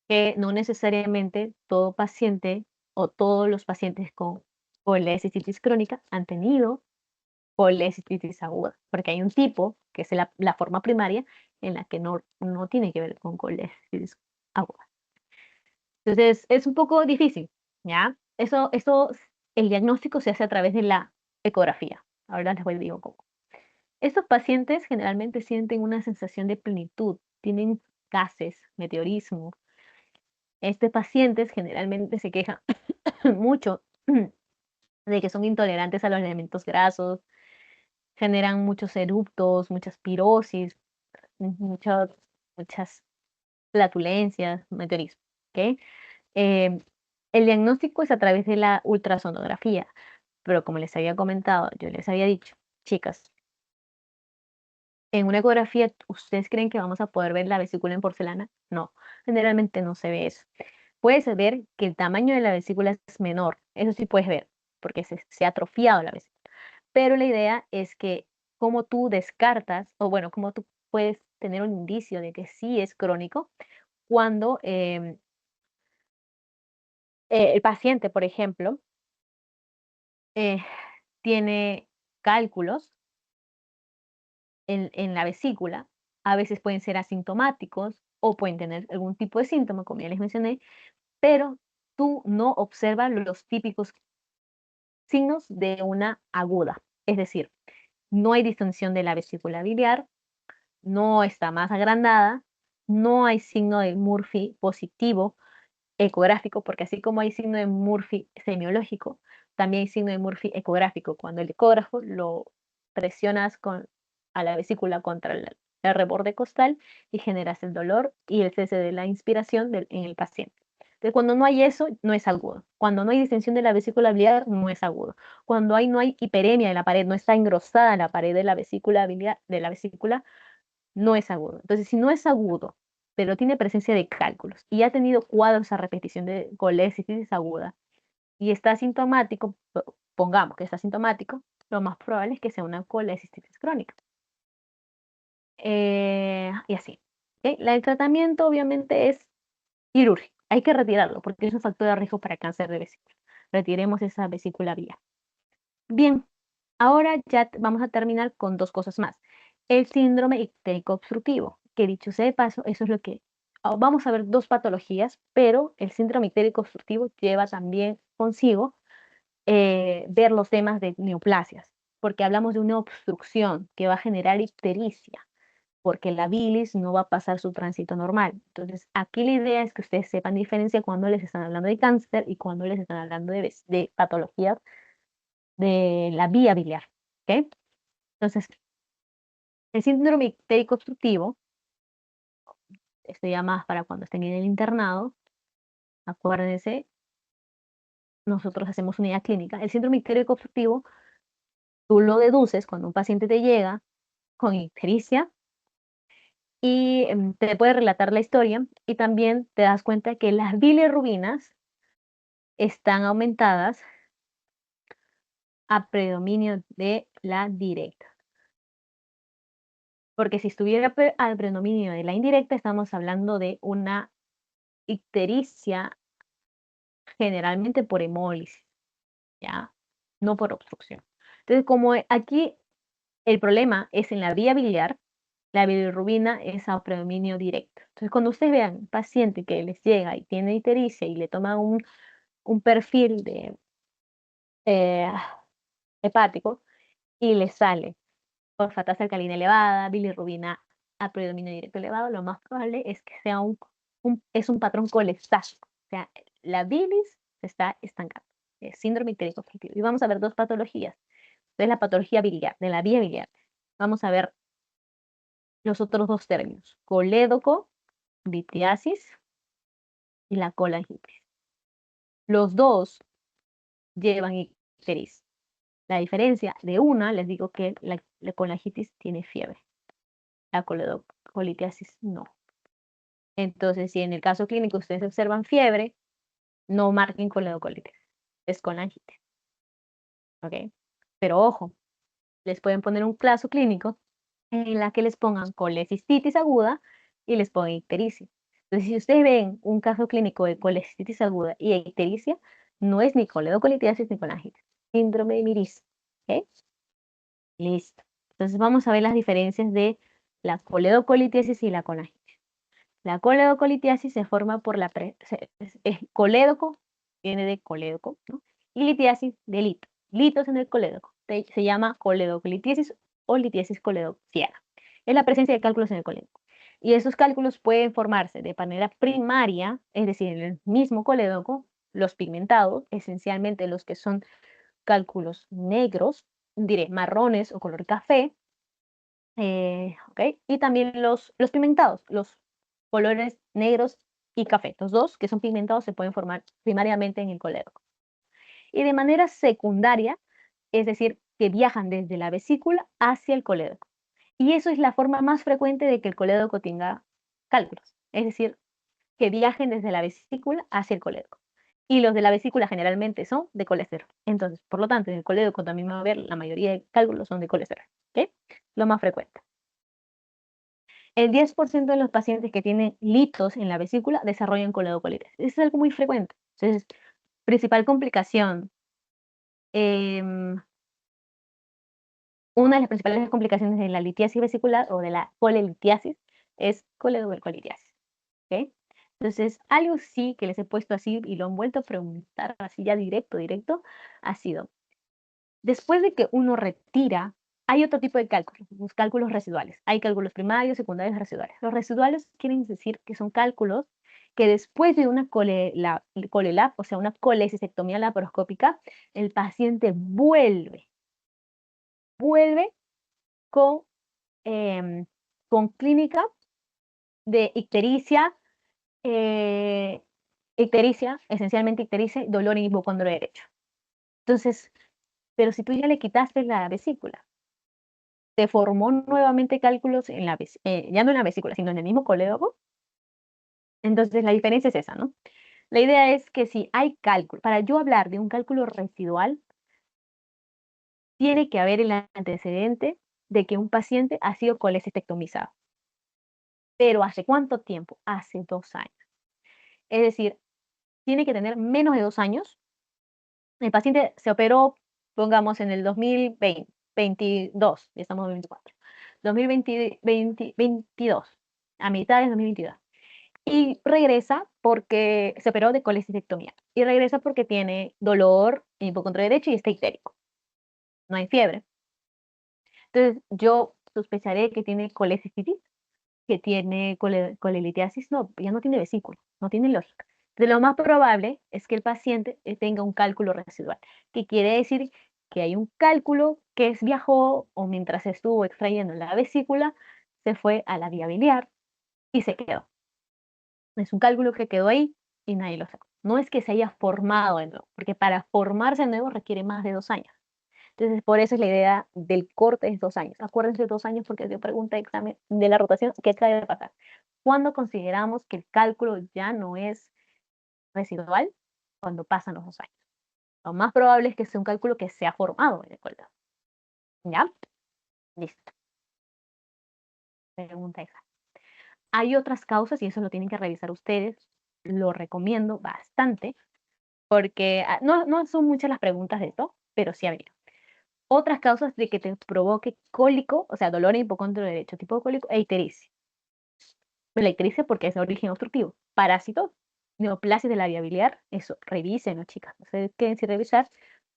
que no necesariamente todo paciente o todos los pacientes con colecistitis crónica han tenido colecistitis aguda, porque hay un tipo, que es la forma primaria, en la que no tiene que ver con colecistitis aguda. Entonces, es un poco difícil, ¿ya? El diagnóstico se hace a través de la ecografía. Ahora les voy a decir cómo. Estos pacientes generalmente sienten una sensación de plenitud, tienen gases, meteorismo. Estos pacientes generalmente se quejan mucho de que son intolerantes a los elementos grasos, generan muchos eruptos, muchas pirosis, muchas, muchas flatulencias, meteorismo, ¿ok? Em, el diagnóstico es a través de la ultrasonografía, pero como les había comentado, yo les había dicho, chicas, en una ecografía, ¿ustedes creen que vamos a poder ver la vesícula en porcelana? No, generalmente no se ve eso. Puedes ver que el tamaño de la vesícula es menor, eso sí puedes ver, porque se ha atrofiado la vesícula. Pero la idea es que como tú descartas, o bueno, como tú puedes tener un indicio de que sí es crónico, cuando el paciente, por ejemplo, eh, tiene cálculos en la vesícula, a veces pueden ser asintomáticos o pueden tener algún tipo de síntoma, como ya les mencioné, pero tú no observas los típicos signos de una aguda. Es decir, no hay distensión de la vesícula biliar, no está más agrandada, no hay signo de Murphy positivo ecográfico, porque así como hay signo de Murphy semiológico, también hay signo de Murphy ecográfico. Cuando el ecógrafo lo presionas a la vesícula contra el reborde costal y generas el dolor y el cese de la inspiración en el paciente. Entonces, cuando no hay eso, no es agudo. Cuando no hay distensión de la vesícula biliar, no es agudo. Cuando no hay hiperemia de la pared, no está engrosada la pared de la vesícula biliar, de la vesícula, no es agudo. Entonces, si no es agudo, pero tiene presencia de cálculos y ha tenido cuadros a repetición de colecitis aguda y está asintomático, pongamos que está asintomático, lo más probable es que sea una colecistitis crónica. Y así. ¿Ok? El tratamiento obviamente es quirúrgico. Hay que retirarlo porque es un factor de riesgo para cáncer de vesícula. Retiremos esa vesícula biliar. Bien, ahora ya vamos a terminar con dos cosas más. El síndrome ictérico obstructivo, que dicho sea de paso, eso es lo que vamos a ver dos patologías, pero el síndrome ictérico obstructivo lleva también consigo ver los temas de neoplasias, porque hablamos de una obstrucción que va a generar ictericia, porque la bilis no va a pasar su tránsito normal. Entonces, aquí la idea es que ustedes sepan diferencia cuando les están hablando de cáncer y cuando les están hablando de patologías de la vía biliar. ¿Ok? Entonces, el síndrome ictérico obstructivo, esto ya más para cuando estén en el internado, acuérdense, nosotros hacemos unidad clínica. El síndrome ictérico obstructivo, tú lo deduces cuando un paciente te llega con ictericia y te puede relatar la historia y también te das cuenta que las bilirrubinas están aumentadas a predominio de la directa. Porque si estuviera al predominio de la indirecta, estamos hablando de una ictericia generalmente por hemólisis, ¿ya? No por obstrucción. Entonces, como aquí el problema es en la vía biliar, la bilirrubina es a predominio directo. Entonces, cuando ustedes vean un paciente que les llega y tiene ictericia y le toman un perfil de, eh, hepático y le sale fosfatasa alcalina elevada, bilirrubina a predominio directo elevado, lo más probable es que sea es un patrón colestático. O sea, la bilis se está estancando. Es síndrome ictérico festivo. Y vamos a ver dos patologías. Es la patología biliar, de la vía biliar. Vamos a ver los otros dos términos, colédoco, litiasis y la colangitis. Los dos llevan ictericia. La diferencia de una, les digo que la colangitis tiene fiebre, la colitiasis no. Entonces, si en el caso clínico ustedes observan fiebre, no marquen coledocolitis, es colangitis, ¿ok? Pero ojo, les pueden poner un caso clínico en la que les pongan colecistitis aguda y les pongan ictericia. Entonces, si ustedes ven un caso clínico de colecistitis aguda y ictericia, no es ni coledocolitiasis ni colangitis, síndrome de Miris, ¿ok? Listo. Entonces, vamos a ver las diferencias de la coledocolitiasis y la colangitis. La coledocolitiasis se forma por es colédoco, viene de colédoco, ¿no? Y litiasis de lito. Litos en el colédoco. Se llama coledocolitiasis o litiasis coledociana. Es la presencia de cálculos en el colédoco. Y esos cálculos pueden formarse de manera primaria, es decir, en el mismo colédoco, los pigmentados, esencialmente los que son cálculos negros, diré marrones o color café, ¿ok? Y también los pigmentados, los colores negros y café. Los dos que son pigmentados se pueden formar primariamente en el colédoco. Y de manera secundaria, es decir, que viajan desde la vesícula hacia el colédoco. Y eso es la forma más frecuente de que el colédoco tenga cálculos. Es decir, que viajen desde la vesícula hacia el colédoco. Y los de la vesícula generalmente son de colesterol. Entonces, por lo tanto, en el colédoco también va a haber la mayoría de cálculos son de colesterol. ¿Ok? Lo más frecuente. El 10% de los pacientes que tienen litos en la vesícula desarrollan coledocolitis. Eso es algo muy frecuente. Entonces, principal complicación. em, una de las principales complicaciones de la litiasis vesicular o de la colelitiasis es coledocolitiasis. ¿Ok? Entonces, algo sí que les he puesto así y lo han vuelto a preguntar así ya directo, ha sido, después de que uno retira, hay otro tipo de cálculos, los cálculos residuales. Hay cálculos primarios, secundarios, residuales. Los residuales quieren decir que son cálculos que después de una colelap, o sea, una colecistectomía laparoscópica, el paciente vuelve con, em, con clínica de eh, ictericia, esencialmente ictericia, dolor en hipocondrio derecho. Entonces, pero si tú ya le quitaste la vesícula, se formó nuevamente cálculos en ya no en la vesícula, sino en el mismo colédoco. Entonces la diferencia es esa, ¿no? La idea es que si hay cálculo, para yo hablar de un cálculo residual, tiene que haber el antecedente de que un paciente ha sido colecistectomizado. Pero ¿hace cuánto tiempo? Hace 2 años. Es decir, tiene que tener menos de 2 años. El paciente se operó, pongamos, en el 2022, ya estamos en 2024. 2022, a mitad de 2022. Y regresa porque se operó de colecistectomía. Y regresa porque tiene dolor en hipocondrio derecho y está ictérico. No hay fiebre. Entonces, yo sospecharé que tiene colecistitis, que tiene colelitiasis. No, ya no tiene vesícula, no tiene lógica. Entonces, lo más probable es que el paciente tenga un cálculo residual, que quiere decir que hay un cálculo que viajó o mientras estuvo extrayendo la vesícula, se fue a la vía biliar y se quedó. Es un cálculo que quedó ahí y nadie lo sacó. No es que se haya formado de nuevo, porque para formarse de nuevo requiere más de 2 años. Entonces, por eso es la idea del corte es 2 años. Acuérdense de 2 años porque se pregunta examen de la rotación, ¿qué acaba de pasar? ¿Cuándo consideramos que el cálculo ya no es residual? Cuando pasan los 2 años. Lo más probable es que sea un cálculo que se ha formado en el colédoco. ¿Ya? Listo. Pregunta esa. Hay otras causas y eso lo tienen que revisar ustedes. Lo recomiendo bastante porque no son muchas las preguntas de esto, pero sí ha habido. Otras causas de que te provoque cólico, o sea, dolor en hipocondrio derecho, tipo cólico e ictericia. La ictericia porque es de origen obstructivo. Parásitos, neoplasia de la vía biliar, eso, revísenlo, chicas. No se queden sin revisar.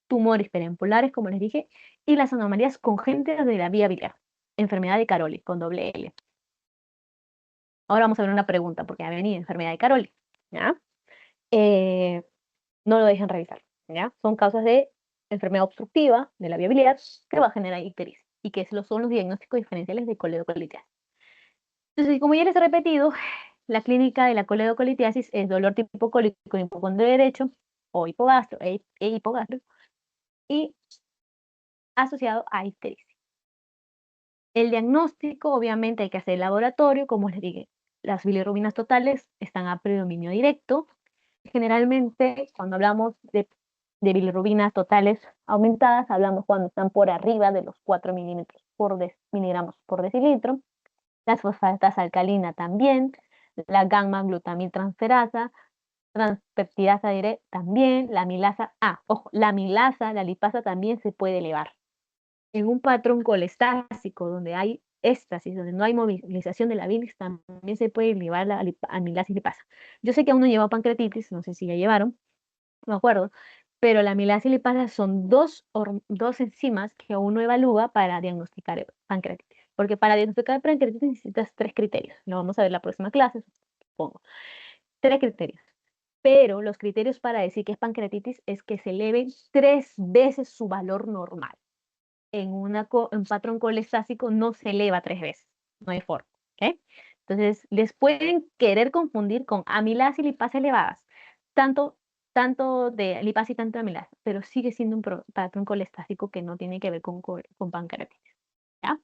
tumores periampulares, como les dije, y las anomalías congénitas de la vía biliar. Enfermedad de Caroli, con doble L. Ahora vamos a ver una pregunta, porque ha venido enfermedad de Caroli, ¿ya? No lo dejen revisar, ¿ya? Son causas de enfermedad obstructiva de la vía biliar que va a generar ictericia y que son los diagnósticos diferenciales de coledocolitiasis. Entonces, como ya les he repetido, la clínica de la coledocolitiasis es dolor tipo cólico en hipocondrio derecho o hipogastro e hipogastro y asociado a ictericia. El diagnóstico, obviamente, hay que hacer el laboratorio, como les dije, las bilirrubinas totales están a predominio directo. Generalmente, cuando hablamos de bilirrubinas totales aumentadas, hablamos cuando están por arriba de los 4 miligramos por decilitro. Las fosfatas alcalina también, la gamma glutamiltransferasa, transpeptidasa diré también, la milasa, ojo, la milasa, la lipasa también se puede elevar. En un patrón colestásico donde hay éstasis, donde no hay movilización de la bilis, también se puede elevar la amilasa y lipasa. Yo sé que aún no lleva pancreatitis, no sé si ya llevaron, no me acuerdo, pero la amilasa y lipasa son dos enzimas que uno evalúa para diagnosticar pancreatitis. Porque para diagnosticar pancreatitis necesitas 3 criterios. Lo vamos a ver en la próxima clase, supongo. 3 criterios. Pero los criterios para decir que es pancreatitis es que se eleve 3 veces su valor normal. En un patrón colestásico no se eleva 3 veces. No hay forma. ¿Ok? Entonces, les pueden querer confundir con amilasa y lipasa elevadas. Tanto de lipasa y tanto de amilasa, pero sigue siendo un patrón colestático que no tiene que ver con pancreatitis. ¿Ya?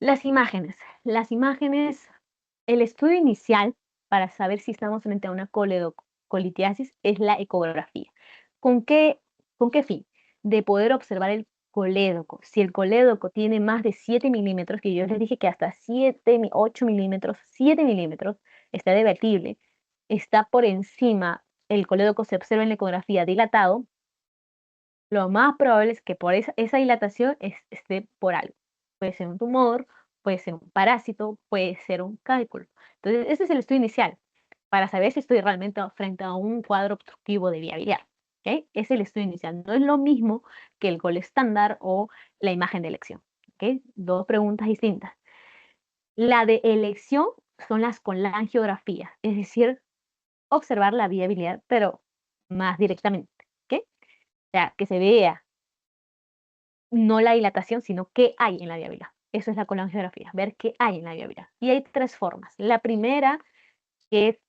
Las imágenes. Las imágenes, el estudio inicial para saber si estamos frente a una coledocolitiasis es la ecografía. ¿Con qué fin? De poder observar el colédoco. Si el colédoco tiene más de 7 milímetros, que yo les dije que hasta 8 milímetros, 7 milímetros, está debatible, está por encima, el colédoco se observa en la ecografía dilatado, lo más probable es que por esa dilatación esté por algo. Puede ser un tumor, puede ser un parásito, puede ser un cálculo. Entonces, ese es el estudio inicial para saber si estoy realmente frente a un cuadro obstructivo de vía biliar. ¿Ok? Es el estudio inicial. No es lo mismo que el gol estándar o la imagen de elección. ¿Ok? Dos preguntas distintas. La de elección son las colangiografías, es decir, observar la vía biliar, pero más directamente. ¿Ok? O sea, que se vea no la dilatación, sino qué hay en la vía biliar. Eso es la colangiografía, ver qué hay en la vía biliar. Y hay 3 formas. La primera es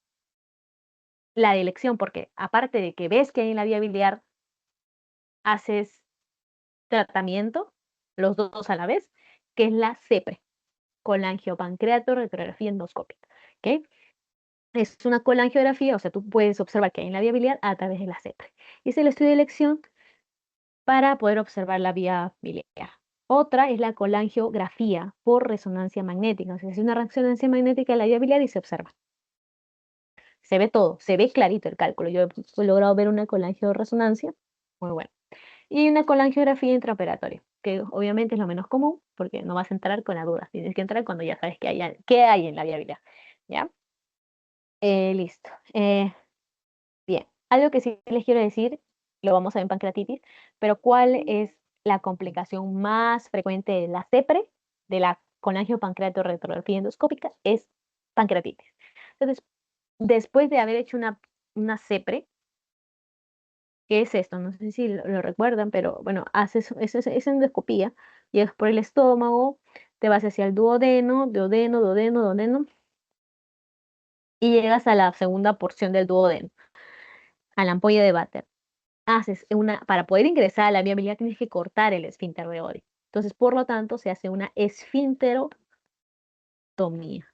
la de elección, porque aparte de que ves qué hay en la vía biliar, haces tratamiento, los dos a la vez, que es la CEPRE, colangiopancreatorretrografía endoscópica. ¿Ok? Es una colangiografía, o sea, tú puedes observar qué hay en la vía biliar a través de la CEPRE. Y es el estudio de elección para poder observar la vía biliar. Otra es la colangiografía por resonancia magnética. O sea, se hace una resonancia magnética de la vía biliar y se observa. Se ve todo, se ve clarito el cálculo. Yo he logrado ver una colangioresonancia, muy bueno. Y una colangiografía intraoperatoria, que obviamente es lo menos común, porque no vas a entrar con la duda. Tienes que entrar cuando ya sabes qué hay en la vía biliar. ¿Ya? Listo. Bien, algo que sí les quiero decir, lo vamos a ver en pancreatitis, pero ¿cuál es la complicación más frecuente de la CEPRE, de la colangiopancreatorretrografía endoscópica? Es pancreatitis. Entonces, después de haber hecho una CEPRE, ¿qué es esto? No sé si lo recuerdan, pero bueno, haces esa endoscopía, llegas por el estómago, te vas hacia el duodeno, y llegas a la segunda porción del duodeno, a la ampolla de Vater. Para poder ingresar a la vía biliar tienes que cortar el esfínter de Oddi. Entonces, por lo tanto, se hace una esfínterotomía.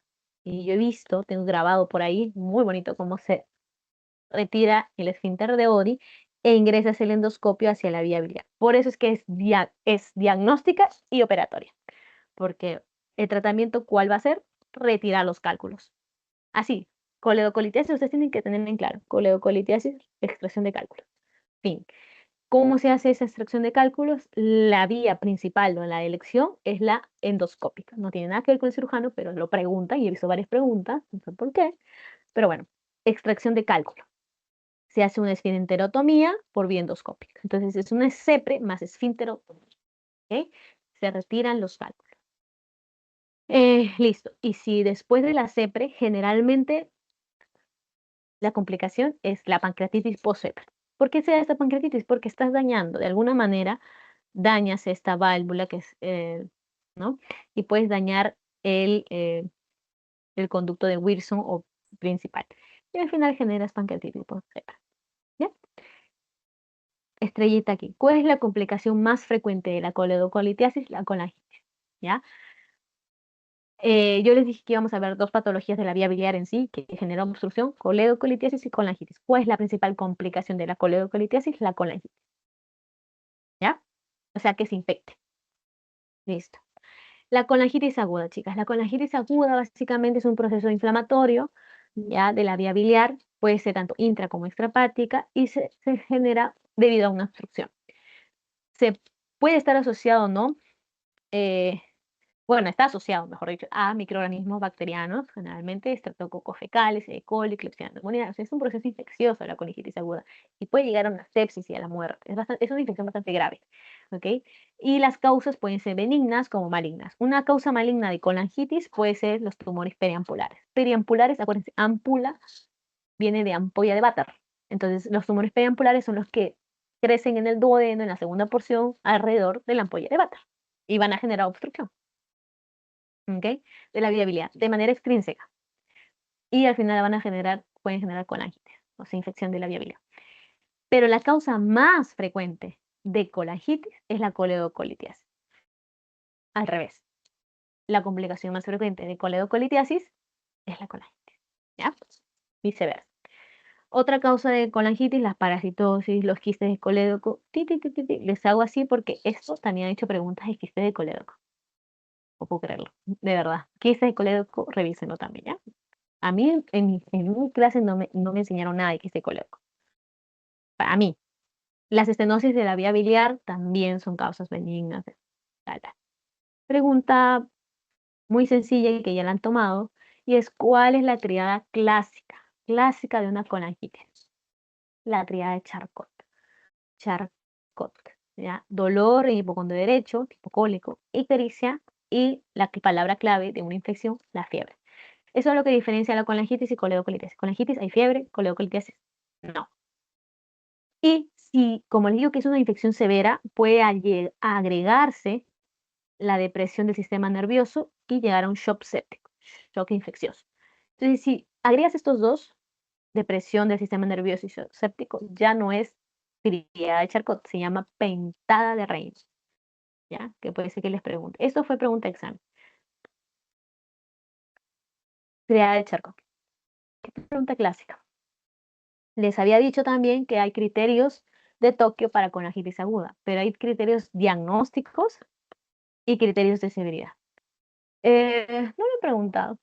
Y yo he visto, tengo grabado por ahí, muy bonito cómo se retira el esfínter de Oddi e ingresas el endoscopio hacia la vía biliar. Por eso es que es diagnóstica y operatoria. Porque el tratamiento, ¿cuál va a ser? Retirar los cálculos. Así, coledocolitiasis, ustedes tienen que tener en claro. Coledocolitiasis, extracción de cálculos. Fin. ¿Cómo se hace esa extracción de cálculos? La vía principal o la elección es la endoscópica. No tiene nada que ver con el cirujano, pero lo preguntan y he visto varias preguntas, no sé por qué. Pero bueno, extracción de cálculo. se hace una esfinterotomía por vía endoscópica. Entonces es una CEPRE más esfinterotomía. ¿Ok? Se retiran los cálculos. Listo. Y si después de la CEPRE, generalmente la complicación es la pancreatitis post-CEPRE. ¿Por qué se da esta pancreatitis? Porque estás dañando, de alguna manera, dañas esta válvula que es, ¿no? Y puedes dañar el conducto de Wilson o principal. Y al final generas pancreatitis post-CEPRE. ¿Ya? Estrellita aquí. ¿Cuál es la complicación más frecuente de la coledocolitiasis? La colangitis. ¿Ya? Yo les dije que íbamos a ver dos patologías de la vía biliar en sí, que generan obstrucción, coledocolitiasis y colangitis. ¿Cuál es la principal complicación de la coledocolitiasis? La colangitis. ¿Ya? O sea, que se infecte. Listo. La colangitis aguda, chicas. La colangitis aguda básicamente es un proceso inflamatorio, ya, de la vía biliar. Puede ser tanto intra como extrahepática y se genera debido a una obstrucción. Se puede estar asociado o no, eh, bueno, está asociado, mejor dicho, a microorganismos bacterianos, generalmente Streptococcus fecalis, E. coli, Klebsiella pneumoniae. O sea, es un proceso infeccioso la colangitis aguda y puede llegar a una sepsis y a la muerte. Es una infección bastante grave, ¿ok? Y las causas pueden ser benignas como malignas. Una causa maligna de colangitis puede ser los tumores periampulares. Periampulares, acuérdense, ámpula viene de ampolla de Vater. Entonces, los tumores periampulares son los que crecen en el duodeno, en la segunda porción, alrededor de la ampolla de Vater y van a generar obstrucción. ¿Ok? De la viabilidad, de manera extrínseca. Y al final pueden generar colangitis, o sea, infección de la viabilidad. Pero la causa más frecuente de colangitis es la coledocolitiasis. Al revés, la complicación más frecuente de coledocolitiasis es la colangitis. ¿Ya? Viceversa. Otra causa de colangitis, las parasitosis, los quistes de colédoco. Les hago así porque estos también han hecho preguntas de quistes de colédoco. No puedo creerlo, de verdad. Quistes de colédoco, revísenlo también, ¿ya? A mí en mi clase no me enseñaron nada de quiste colédoco. Para mí, las estenosis de la vía biliar también son causas benignas. Tal, tal. Pregunta muy sencilla y que ya la han tomado, y es ¿cuál es la triada clásica de una colangitis? La triada de Charcot. Charcot, ¿ya? Dolor en hipocondrio derecho, tipo cólico, ictericia y la palabra clave de una infección, la fiebre. Eso es lo que diferencia la colangitis y coledocolitiasis. Colangitis hay fiebre, coledocolitiasis no. Y si, como les digo que es una infección severa, puede agregarse la depresión del sistema nervioso y llegar a un shock séptico, shock infeccioso. Entonces, si agregas estos dos, depresión del sistema nervioso y shock séptico, ya no es triada de Charcot, se llama pentada de Reims, ¿ya? Que puede ser que les pregunte. Esto fue pregunta de examen. Triada de Charcot. ¿Qué pregunta clásica? Les había dicho también que hay criterios de Tokio para colangitis aguda, pero hay criterios diagnósticos y criterios de severidad. No me han preguntado,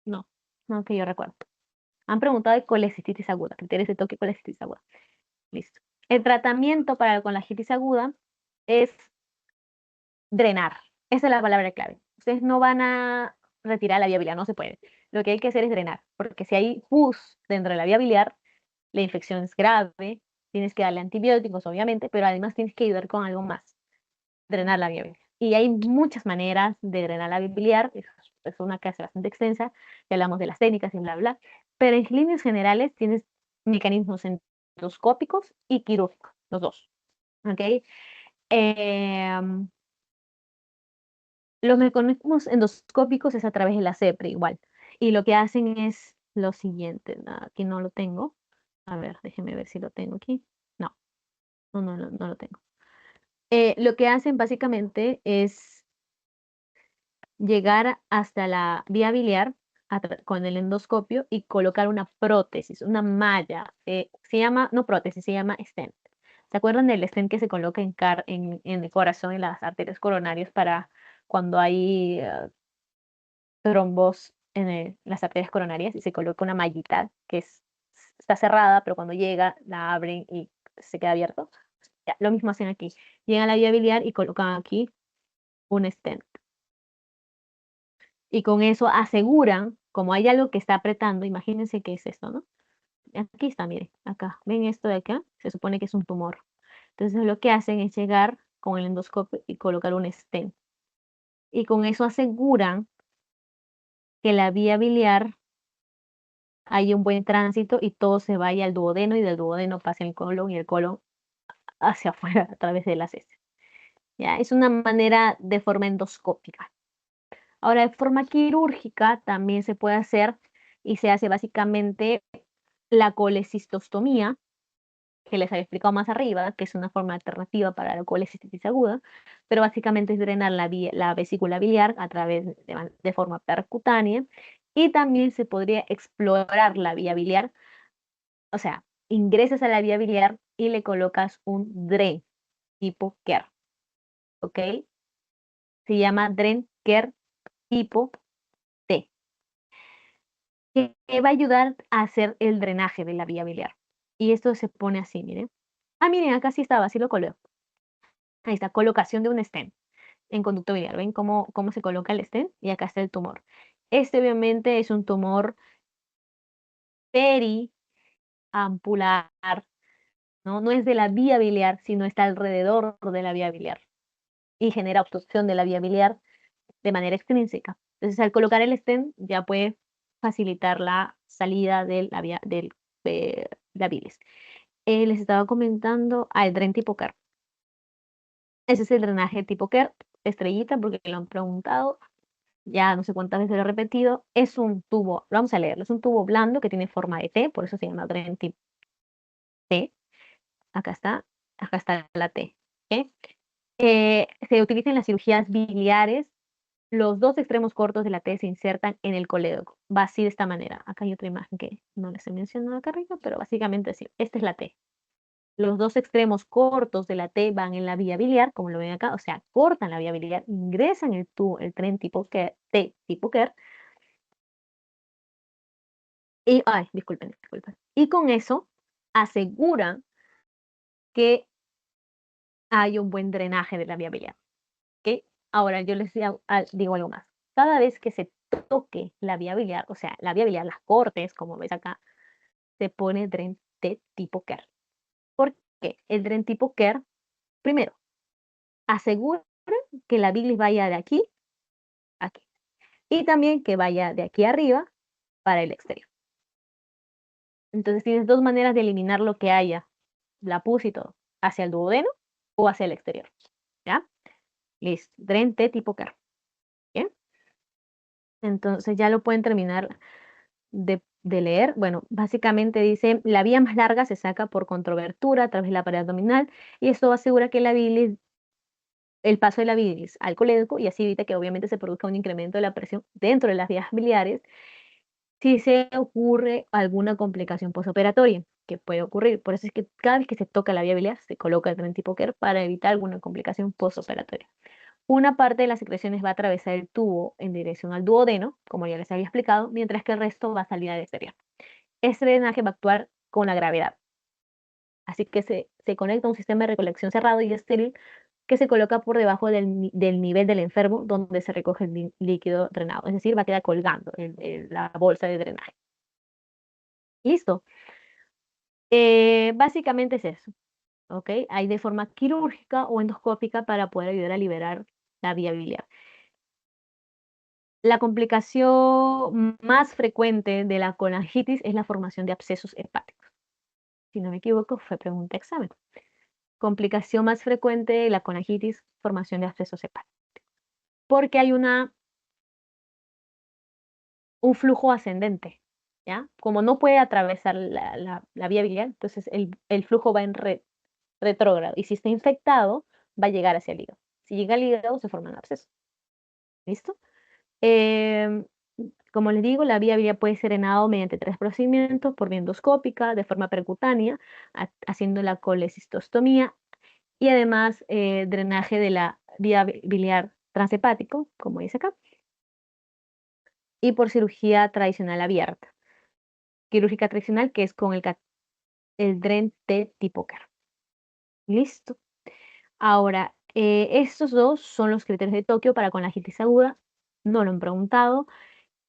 no, no que yo recuerdo. Han preguntado de colecistitis aguda, criterios de Tokio colecistitis aguda. Listo. El tratamiento para la colangitis aguda es drenar. Esa es la palabra clave. Ustedes no van a retirar la vía biliar, no se puede. Lo que hay que hacer es drenar, porque si hay pus dentro de la vía biliar, la infección es grave, tienes que darle antibióticos, obviamente, pero además tienes que ayudar con algo más, drenar la vía biliar. Y hay muchas maneras de drenar la vía biliar, es una clase bastante extensa, ya hablamos de las técnicas y bla, bla, pero en líneas generales tienes mecanismos endoscópicos y quirúrgicos, los dos, ¿ok? Em, los mecanismos endoscópicos es a través de la CEPRE igual, y lo que hacen es lo siguiente, aquí no lo tengo, a ver, déjenme ver si lo tengo aquí, no, no lo tengo. Lo que hacen básicamente es llegar hasta la vía biliar con el endoscopio y colocar una prótesis, una malla. Se llama, no prótesis, se llama stent. ¿Se acuerdan del stent que se coloca en el corazón, en las arterias coronarias para cuando hay trombos en las arterias coronarias y se coloca una mallita que está cerrada, pero cuando llega la abren y se queda abierto? Ya, lo mismo hacen aquí. Llegan a la vía biliar y colocan aquí un stent. Y con eso aseguran, como hay algo que está apretando, imagínense qué es esto, ¿no? Aquí está, miren, acá. ¿Ven esto de acá? Se supone que es un tumor. Entonces lo que hacen es llegar con el endoscopio y colocar un stent. Y con eso aseguran que la vía biliar haya un buen tránsito y todo se vaya al duodeno y del duodeno pase al colon y el colon hacia afuera a través de las heces. ¿Ya? Es una manera de forma endoscópica. Ahora, de forma quirúrgica también se puede hacer y se hace básicamente la colecistostomía, que les había explicado más arriba, que es una forma alternativa para la colecistitis aguda, pero básicamente es drenar la vesícula biliar a través de forma percutánea y también se podría explorar la vía biliar, o sea, ingresas a la vía biliar y le colocas un DREN tipo KER, ¿ok? Se llama DREN KER tipo T, que va a ayudar a hacer el drenaje de la vía biliar. Y esto se pone así, miren. Ah, miren, acá sí estaba, así lo coloco. Ahí está, colocación de un stent en conducto biliar. ¿Ven cómo se coloca el stent? Y acá está el tumor. Este obviamente es un tumor periampular, ¿no? No es de la vía biliar, sino está alrededor de la vía biliar y genera obstrucción de la vía biliar de manera extrínseca. Entonces, al colocar el stent ya puede facilitar la salida de la bilis. Les estaba comentando el dren tipo KER. Ese es el drenaje tipo KER, estrellita, porque lo han preguntado. Ya no sé cuántas veces lo he repetido. Es un tubo, vamos a leerlo, es un tubo blando que tiene forma de T, por eso se llama dren tipo T. Acá está la T. ¿Ok? Se utiliza en las cirugías biliares. Los dos extremos cortos de la T se insertan en el colédoco. Va así de esta manera. Acá hay otra imagen que no les he mencionado acá arriba, pero básicamente así. Esta es la T. Los dos extremos cortos de la T van en la vía biliar, como lo ven acá, o sea, cortan la vía biliar, ingresan el tren tipo T tipo KER, y, ay, disculpen. Y con eso aseguran que hay un buen drenaje de la vía biliar. ¿Ok? Ahora yo les digo algo más. Cada vez que se toque la vía biliar, o sea, la vía biliar, las cortes, como ves acá, se pone dren T tipo KER. ¿Por qué? El dren tipo KER, primero, asegura que la bilis vaya de aquí a aquí. Y también que vaya de aquí arriba para el exterior. Entonces tienes dos maneras de eliminar lo que haya, la pus y todo, hacia el duodeno o hacia el exterior. ¿Ya? Listo. Dren T tipo KER. ¿Bien? Entonces ya lo pueden terminar de leer. Bueno, básicamente dice, la vía más larga se saca por controvertura a través de la pared abdominal y esto asegura que la bilis, el paso de la bilis al colédoco y así evita que obviamente se produzca un incremento de la presión dentro de las vías biliares si se ocurre alguna complicación postoperatoria, que puede ocurrir. Por eso es que cada vez que se toca la vía biliar se coloca el tren tipo KER para evitar alguna complicación postoperatoria. Una parte de las secreciones va a atravesar el tubo en dirección al duodeno, como ya les había explicado, mientras que el resto va a salir al exterior. Este drenaje va a actuar con la gravedad. Así que se conecta a un sistema de recolección cerrado y estéril que se coloca por debajo del nivel del enfermo donde se recoge el líquido drenado. Es decir, va a quedar colgando la bolsa de drenaje. Listo. Básicamente es eso. ¿Ok? Hay de forma quirúrgica o endoscópica para poder ayudar a liberar la vía biliar. La complicación más frecuente de la colangitis es la formación de abscesos hepáticos. Si no me equivoco, fue pregunta examen. Complicación más frecuente de la colangitis, formación de abscesos hepáticos. Porque hay un flujo ascendente, ¿ya? Como no puede atravesar la vía biliar, entonces el flujo va en retrógrado. Y si está infectado, va a llegar hacia el hígado. Si llega al hígado, se forman abscesos. ¿Listo? Em, Como les digo, la vía biliar puede ser drenado mediante tres procedimientos: por vía endoscópica, de forma percutánea, haciendo la colecistostomía y además drenaje de la vía biliar transhepático, como dice acá, y por cirugía tradicional abierta. Quirúrgica tradicional, que es con el DREN T tipo KER. Listo. Ahora, estos dos son los criterios de Tokio para colangitis aguda. No lo han preguntado.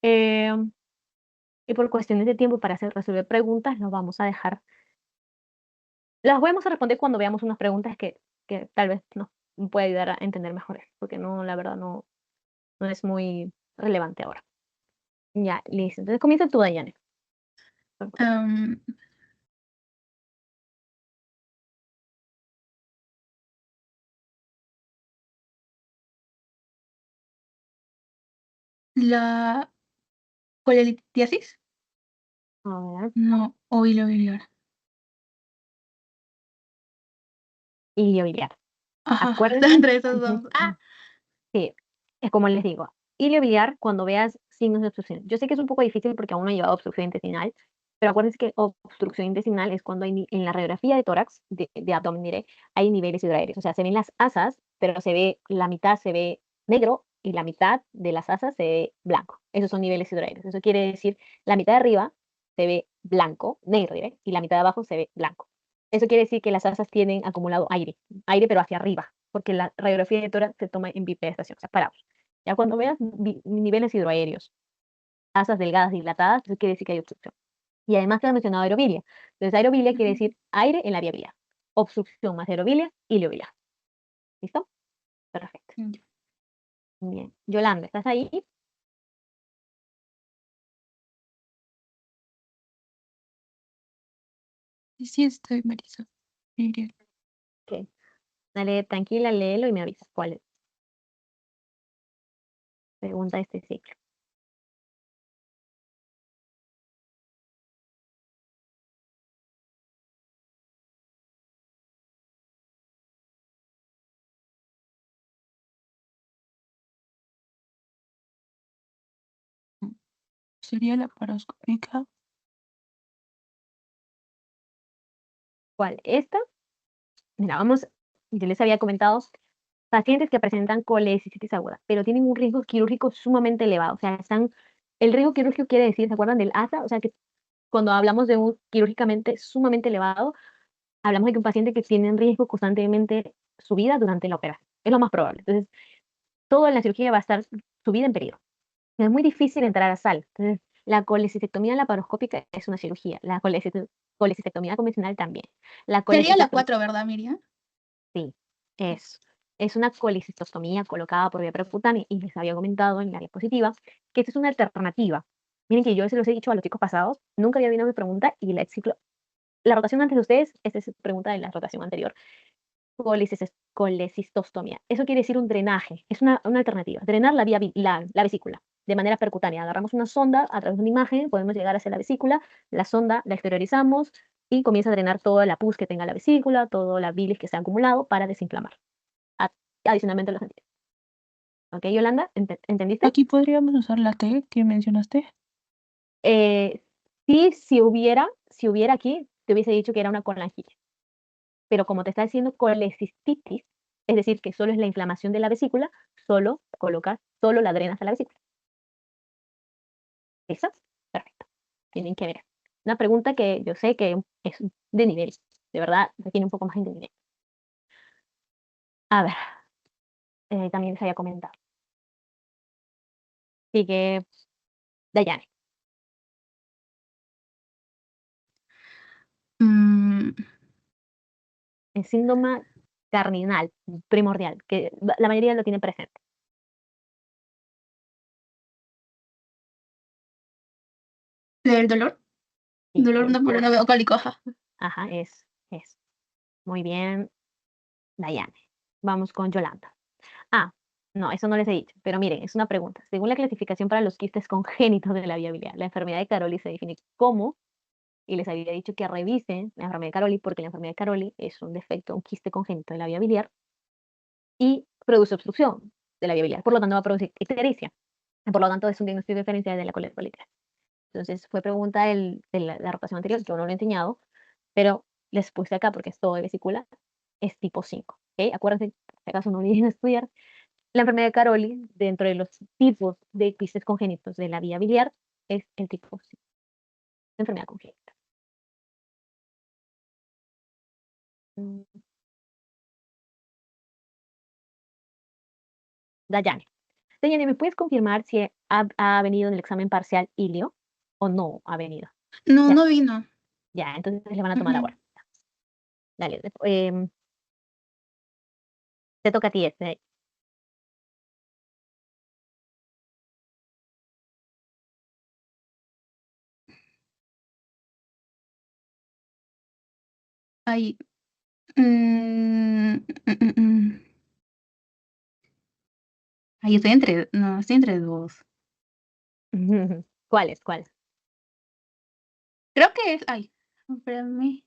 Eh, y por cuestiones de tiempo para hacer resolver preguntas, lo vamos a dejar. Las vamos a responder cuando veamos unas preguntas que tal vez nos pueda ayudar a entender mejor esto, porque no, la verdad no es muy relevante ahora. Ya, listo. Entonces comienza tú, Dayane. Am, la colelitiasis, A ver, no, o hilo biliar. iliobiliar. Ajá, Acuérdense. entre esos Ujú, dos. Ah, sí, es como les digo, iliobiliar cuando veas signos de obstrucción. Yo sé que es un poco difícil porque aún no he llevado obstrucción intestinal, pero acuérdense que obstrucción intestinal es cuando hay en la radiografía de tórax, de abdomen, diré, hay niveles hidroaéreos. O sea, se ven las asas, pero se ve, la mitad se ve negro y la mitad de las asas se ve blanco. Esos son niveles hidroaéreos. Eso quiere decir, la mitad de arriba se ve blanco, negro, diré, y la mitad de abajo se ve blanco. Eso quiere decir que las asas tienen acumulado aire, pero hacia arriba, porque la radiografía de tórax se toma en bipedestación, o sea, parados. Ya cuando veas niveles hidroaéreos, asas delgadas dilatadas, eso quiere decir que hay obstrucción. Y además te han mencionado aerobilia. Entonces, aerobilia quiere ujú. decir aire en la vía biliar. Obstrucción más aerobilia, ileobiliar. ¿Listo? Perfecto. Ya. Bien. Yolanda, ¿estás ahí? Sí, sí estoy, Marisol. Miriam. Ok. Dale, tranquila, léelo y me avisas cuál es. Pregunta de este ciclo. Sería la paroscópica. ¿Cuál? Esta. Mira, vamos, yo les había comentado, pacientes que presentan colecicitis aguda, pero tienen un riesgo quirúrgico sumamente elevado. O sea, el riesgo quirúrgico quiere decir, ¿se acuerdan del ASA? O sea, que cuando hablamos de un quirúrgicamente sumamente elevado, hablamos de que un paciente que tiene en riesgo constantemente su vida durante la operación. Es lo más probable. Entonces, todo en la cirugía va a estar su vida en peligro. Es muy difícil entrar a sal. Entonces, la colecistectomía laparoscópica es una cirugía. La colecistectomía convencional también. La Sería la colecistectomía, 4, ¿verdad, Miriam? sí, es una colecistostomía colocada por vía percutánea y les había comentado en la diapositiva que esta es una alternativa. Miren que yo se los he dicho a los chicos pasados, nunca había venido mi pregunta y la rotación antes de ustedes, esta es pregunta de la rotación anterior, colecistostomía. Eso quiere decir un drenaje, es una alternativa. Drenar la vesícula de manera percutánea. Agarramos una sonda a través de una imagen, podemos llegar hacia la vesícula, la sonda la exteriorizamos y comienza a drenar toda la pus que tenga la vesícula, toda la bilis que se ha acumulado para desinflamar. A- Adicionalmente los antibióticos. ¿Ok, Yolanda? ¿Entendiste? Aquí podríamos usar la T que mencionaste. Eh, sí, si hubiera aquí, te hubiese dicho que era una colangitis. Pero como te está diciendo colecistitis, es decir, que solo es la inflamación de la vesícula, solo la drenas a la vesícula. ¿Listo? Perfecto. Tienen que ver. Una pregunta que yo sé que es de nivel, de verdad, tiene un poco más de nivel. A ver, también les había comentado. Así que, Dayane, Mm, el síndrome cardinal, primordial, que la mayoría lo tiene presente. ¿Del dolor? Sí, Dolor napoleónico alcohólico, ajá. ajá, es. Muy bien, Dayane. Vamos con Yolanda. Ah, no, eso no les he dicho, pero miren, es una pregunta. Según la clasificación para los quistes congénitos de la vía biliar, la enfermedad de Caroli se define como, y les había dicho que revisen la enfermedad de Caroli, porque la enfermedad de Caroli es un defecto, un quiste congénito de la vía biliar, y produce obstrucción de la vía biliar, por lo tanto va a producir ictericia, por lo tanto es un diagnóstico diferencial de la colitis. Entonces fue pregunta de la rotación anterior, yo no lo he enseñado, pero les puse acá porque es todo de vesícula, es tipo 5, ¿ok? Acuérdense, si acaso no olviden estudiar, la enfermedad de Caroli, dentro de los tipos de quistes congénitos de la vía biliar, es el tipo 5, enfermedad congénita. Mm, Dayane. Dayane, ¿me puedes confirmar si ha venido en el examen parcial ilio? o no ha venido. No, Ya, no vino. ya, entonces le van a tomar Ujú. ahora. Dale, te toca a ti este. Ay. mm, mm, mm, mm. Ay, estoy entre. No, estoy entre dos. ¿Cuál es? ¿Cuál? Creo que es. Ay, espérame.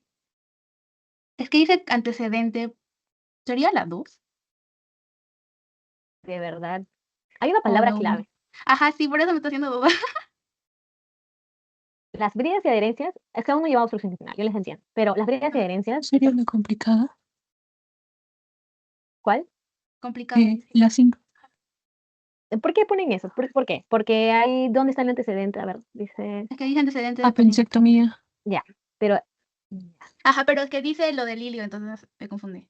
Es que dice antecedente. ¿Sería la 2 De verdad. Hay una o palabra la uno? clave. Ajá, sí, por eso me está haciendo duda. Las bridas y adherencias, es que aún no lleva obstrucción intestinal, yo les entiendo. Pero las bridas y Ah, adherencias, ¿sería la complicada? ¿cuál? Complicada, dice. La 5. ¿Por qué ponen eso? ¿Por qué? Porque ahí, ¿dónde está el antecedente? A ver, dice, Es que dice antecedente de apendicectomía. Ya, pero ya. Ajá, pero es que dice lo del hilio, entonces me confundí.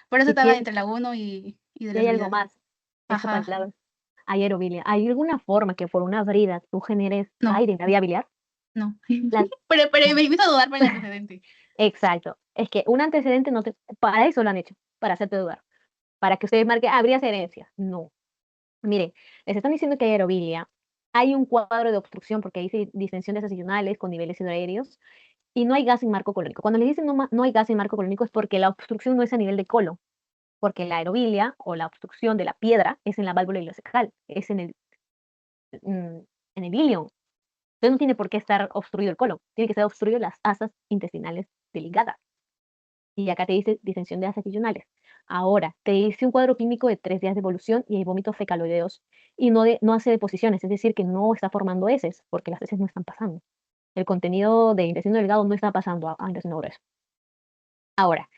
Por eso Y, estaba tiene, entre la uno y de y las hay algo bridas. más, esa Ajá. palabra, aerobilia. ¿Hay alguna forma que por una brida tú generes No, aire en la vía biliar? no. La- Pero no. me hizo dudar por el antecedente. Exacto. Es que un antecedente no te, para eso lo han hecho, para hacerte dudar. Para que ustedes marquen, habría herencia. No. Miren, les están diciendo que hay aerobilia. Hay un cuadro de obstrucción porque hay distensión de sesionales con niveles hidroaéreos y no hay gas en marco colónico. Cuando les dicen no hay gas en marco colónico es porque la obstrucción no es a nivel de colon, porque la aerobilia o la obstrucción de la piedra es en la válvula ileocecal, es mm, en el ilion. Entonces no tiene por qué estar obstruido el colon, tiene que estar obstruido las asas intestinales delicadas. Y acá te dice distensión de asas regionales. Ahora, te dice un cuadro clínico de 3 días de evolución y hay vómitos fecaloideos y no hace deposiciones, es decir, que no está formando heces, porque las heces no están pasando. El contenido de intestino delgado no está pasando a intestino grueso. Ahora,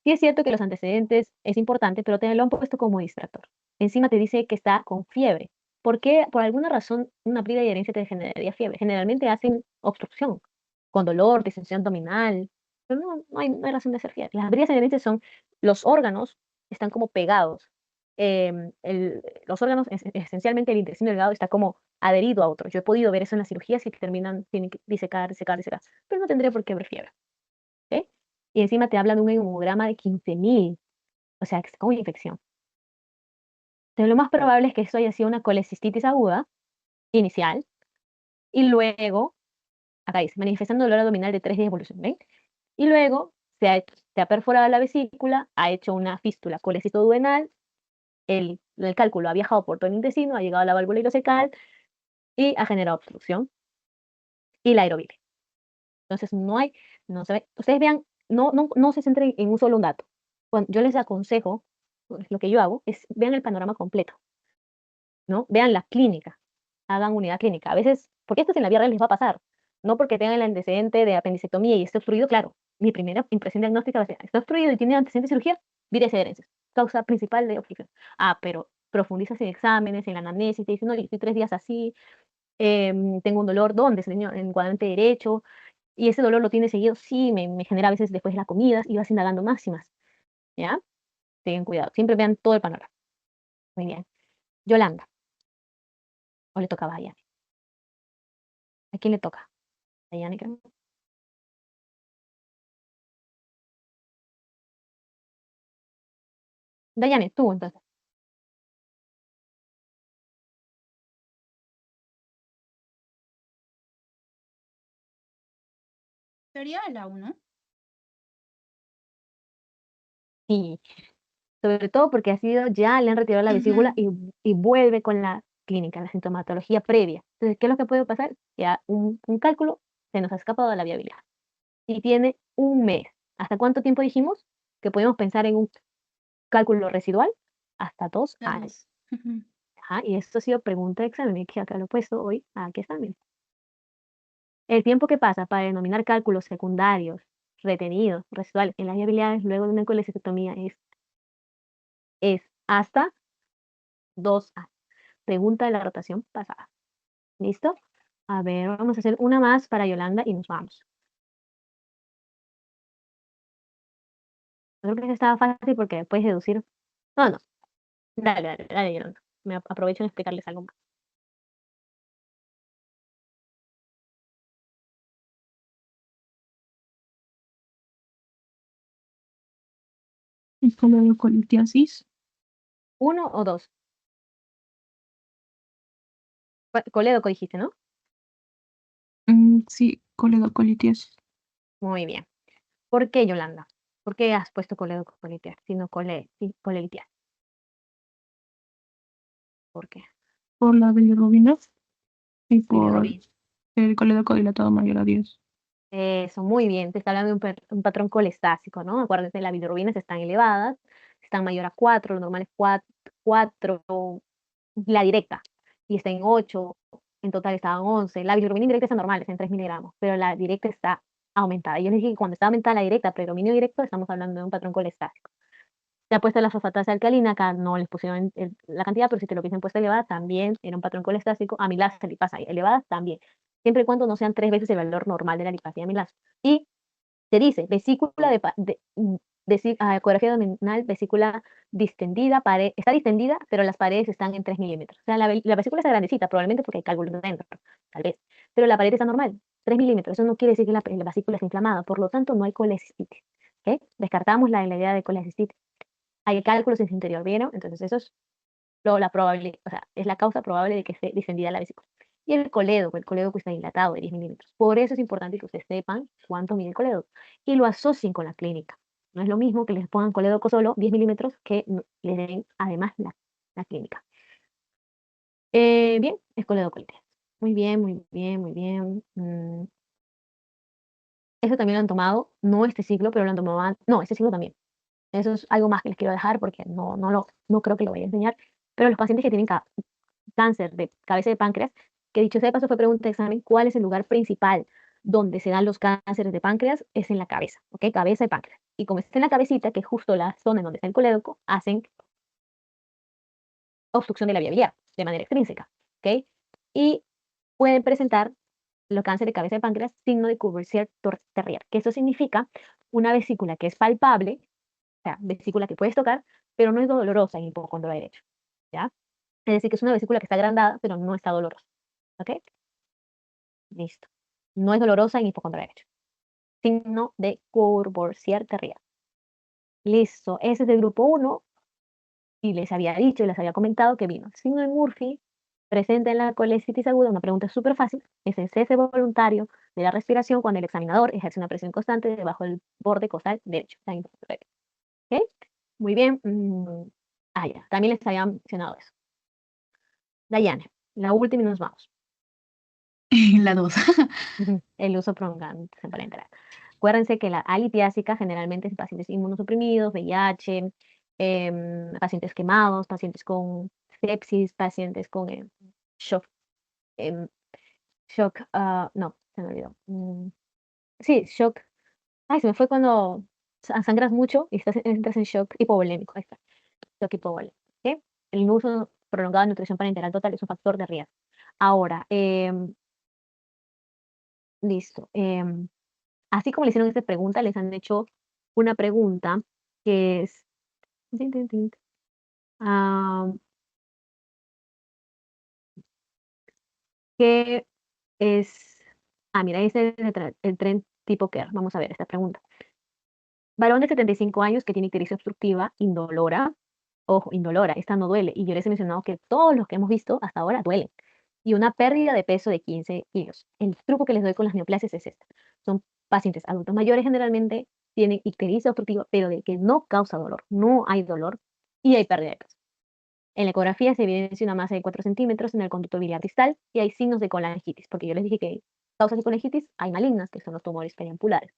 sí es cierto que los antecedentes es importante, pero te lo han puesto como distractor. Encima te dice que está con fiebre. ¿Por qué? Por alguna razón una brida y herencia te generaría fiebre. Generalmente hacen obstrucción, con dolor, distensión abdominal, pero no hay razón de hacer fiebre. Las bridas y herencias son los órganos, están como pegados. Los órganos, esencialmente el intestino delgado, está como adherido a otro. Yo he podido ver eso en las cirugías y tienen que disecar, disecar, disecar, pero no tendría por qué haber fiebre. ¿Ok? Y encima te habla de un hemograma de 15.000, o sea, que es como infección. Entonces, lo más probable es que eso haya sido una colecistitis aguda inicial y luego, acá dice, manifestando dolor abdominal de 3 días de evolución, ¿ven? Y luego se ha perforado la vesícula, ha hecho una fístula colecitoduodenal, el cálculo ha viajado por todo el intestino, ha llegado a la válvula ileocecal y ha generado obstrucción y la aerobilia. Entonces, no se ve, ustedes vean, no se centren en un solo dato. Yo les aconsejo, pues, lo que yo hago es vean el panorama completo, ¿no? Vean la clínica, hagan unidad clínica. A veces, porque esto en la vida real les va a pasar, no porque tengan el antecedente de apendicectomía y esté obstruido, claro, mi primera impresión diagnóstica va a ser, está obstruido y tiene antecedente de cirugía, vides adherencias, causa principal de obstrucción. Ah, pero profundizas en exámenes, en la anamnesis, te dicen, no, yo estoy 3 días así, tengo un dolor, ¿dónde, señor? En el cuadrante derecho, y ese dolor lo tiene seguido, sí, me genera a veces después de las comidas y vas indagando más y más, ¿ya? Tengan cuidado, siempre vean todo el panorama. Muy bien. Yolanda, o le toca a Dayane. ¿A quién le toca? Dayane, creo. Dayane, tú entonces. Sería la uno. Sí, sobre todo porque ha sido, ya le han retirado la vesícula Ujú. y vuelve con la clínica, la sintomatología previa. Entonces, ¿qué es lo que puede pasar? Ya un cálculo se nos ha escapado de la viabilidad. Y tiene un mes. ¿Hasta cuánto tiempo dijimos que podemos pensar en un cálculo residual? Hasta 2 años. Las 2. Ujú. Ajá, y esto ha sido pregunta de examen, y que acá lo he puesto hoy, aquí está, miren. El tiempo que pasa para denominar cálculos secundarios, retenidos, residuales en las viabilidades luego de una colecistectomía es hasta 2 años. Pregunta de la rotación pasada. ¿Listo? A ver, vamos a hacer una más para Yolanda y nos vamos. Creo que esta estaba fácil porque puedes deducir. No, no. Dale, dale, dale, Yolanda. Me aprovecho en explicarles algo más. coledocolitiasis. ¿Uno o dos? Colédoco dijiste, ¿no? Sí, coledocolitiasis. Muy bien. ¿Por qué, Yolanda? ¿Por qué has puesto coledocolitias, sino colelitias? ¿Por qué? Por la bilirrubina y por Bilirrubina. el coledocodilatado mayor a 10. Eso, muy bien. Te está hablando de un patrón colestásico, ¿no? Acuérdense, las bilirrubinas están elevadas, están mayor a 4, lo normal es 4, la directa, y está en 8, en total está en 11. La bilirrubina indirecta está normal, está en 3 miligramos, pero la directa está aumentada. Yo les dije que cuando está aumentada la directa, predominio directo, estamos hablando de un patrón colestásico. Se ha puesto la fosfatasa alcalina, acá no les pusieron la cantidad, pero si te lo hubiesen puesto elevada, también era un patrón colestásico. Amilasa, lipasa, elevadas también, siempre y cuando no sean 3 veces el valor normal de la lipasa y amilasa. Y se dice vesícula ecografía abdominal, vesícula distendida, está distendida, pero las paredes están en 3 milímetros. O sea, la vesícula está grandecita, probablemente porque hay cálculos dentro, tal vez. Pero la pared está normal, 3 milímetros. Eso no quiere decir que la vesícula está inflamada, por lo tanto no hay colecistitis. ¿Ok? Descartamos la idea de colecistitis. Hay cálculos en su interior, ¿vieron? Entonces eso es la probable, o sea, es la causa probable de que esté distendida la vesícula. Y el colédoco está dilatado de 10 milímetros. Por eso es importante que ustedes sepan cuánto mide el colédoco y lo asocien con la clínica. No es lo mismo que les pongan colédoco solo 10 milímetros que les den además la clínica. Bien, es coledocolitis. Muy bien, muy bien, muy bien. Eso también lo han tomado, no este ciclo, pero lo han tomado no, este ciclo también. Eso es algo más que les quiero dejar porque no creo que lo vaya a enseñar. Pero los pacientes que tienen cáncer de cabeza de páncreas, que dicho sea de paso fue pregunta de examen, ¿cuál es el lugar principal donde se dan los cánceres de páncreas? Es en la cabeza, ¿ok? Cabeza y páncreas. Y como está en la cabecita, que es justo la zona en donde está el colédoco, hacen obstrucción de la vía biliar de manera extrínseca, ¿ok? Y pueden presentar los cánceres de cabeza de páncreas signo de Courvoisier-Terrier, que eso significa una vesícula que es palpable, o sea, vesícula que puedes tocar, pero no es dolorosa en hipocondrio derecho, ¿ya? Es decir, que es una vesícula que está agrandada, pero no está dolorosa, ¿ok? Listo. No es dolorosa en hipocondrio derecho. Signo de Courvoisier-Terrier. Listo. Ese es del grupo 1 y les había dicho y les había comentado que vino el signo de Murphy presente en la colecitis aguda. Una pregunta súper fácil. Es el cese voluntario de la respiración cuando el examinador ejerce una presión constante debajo del borde costal derecho. ¿Ok? Muy bien. Ya. También les había mencionado eso. Dayane, la última y nos vamos. La 2. El uso prolongado parenteral. Acuérdense que la alitiásica generalmente es en pacientes inmunosuprimidos, VIH, pacientes quemados, pacientes con sepsis, pacientes con shock, em, no, se me olvidó. Sí, shock. Ay, se me fue cuando sangras mucho y entras en shock hipovolémico. Ahí está, shock hipovolémico. ¿Ok? El uso prolongado de nutrición parenteral total es un factor de riesgo. Ahora, listo. Así como le hicieron esta pregunta, les han hecho una pregunta que es, tin, tin, tin, ah, ¿qué es? Mira, ese es el tren tipo Kerr. Vamos a ver esta pregunta. Varón de 75 años que tiene ictericia obstructiva, indolora. Ojo, indolora, esta no duele. Y yo les he mencionado que todos los que hemos visto hasta ahora duelen. Y una pérdida de peso de 15 kilos. El truco que les doy con las neoplasias es este. Son pacientes adultos mayores generalmente, tienen ictericia obstructiva, pero de que no causa dolor. No hay dolor y hay pérdida de peso. En la ecografía se evidencia una masa de 4 centímetros en el conducto biliar distal y hay signos de colangitis, porque yo les dije que causas de colangitis hay malignas, que son los tumores periampulares.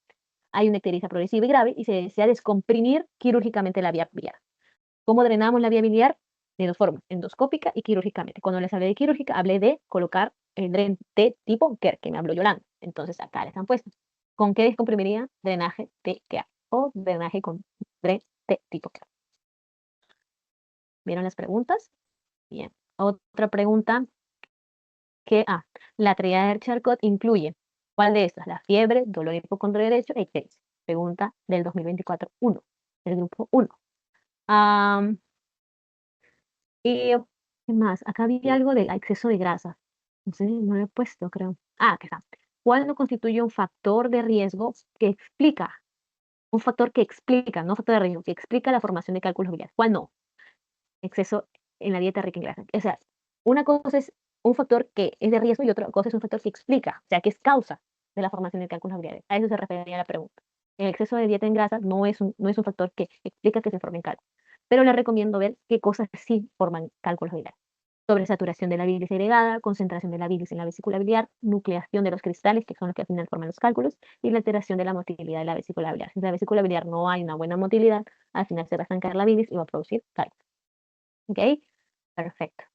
Hay una ictericia progresiva y grave y se desea descomprimir quirúrgicamente la vía biliar. ¿Cómo drenamos la vía biliar? De dos formas, endoscópica y quirúrgicamente. Cuando les hablé de quirúrgica, hablé de colocar el dren T tipo Kerr, que me habló Yolanda. Entonces acá les han puesto. ¿Con qué descomprimiría? Drenaje T Kerr o drenaje con dren T tipo Kerr. ¿Vieron las preguntas? Bien. Otra pregunta la triada de Charcot incluye, ¿cuál de estas? La fiebre, dolor hipocondrio derecho e ictericia. Pregunta del 2024, 1, del grupo 1. Y, ¿qué más? Acá había algo de exceso de grasa. No sé, no lo he puesto, creo. Aquí está. ¿Cuál no constituye un factor de riesgo que explica un factor que explica, no factor de riesgo, que explica la formación de cálculos biliares. ¿Cuál no? Exceso en la dieta rica en grasa. O sea, una cosa es un factor que es de riesgo y otra cosa es un factor que explica, o sea, que es causa de la formación de cálculos biliares. A eso se refería la pregunta. El exceso de dieta en grasa no es un factor que explica que se formen cálculos, pero le recomiendo ver qué cosas sí forman cálculos biliares. Sobresaturación de la bilis segregada, concentración de la bilis en la vesícula biliar, nucleación de los cristales, que son los que al final forman los cálculos, y la alteración de la motilidad de la vesícula biliar. Si en la vesícula biliar no hay una buena motilidad, al final se va a estancar la bilis y va a producir cálculos. ¿Ok? Perfecto.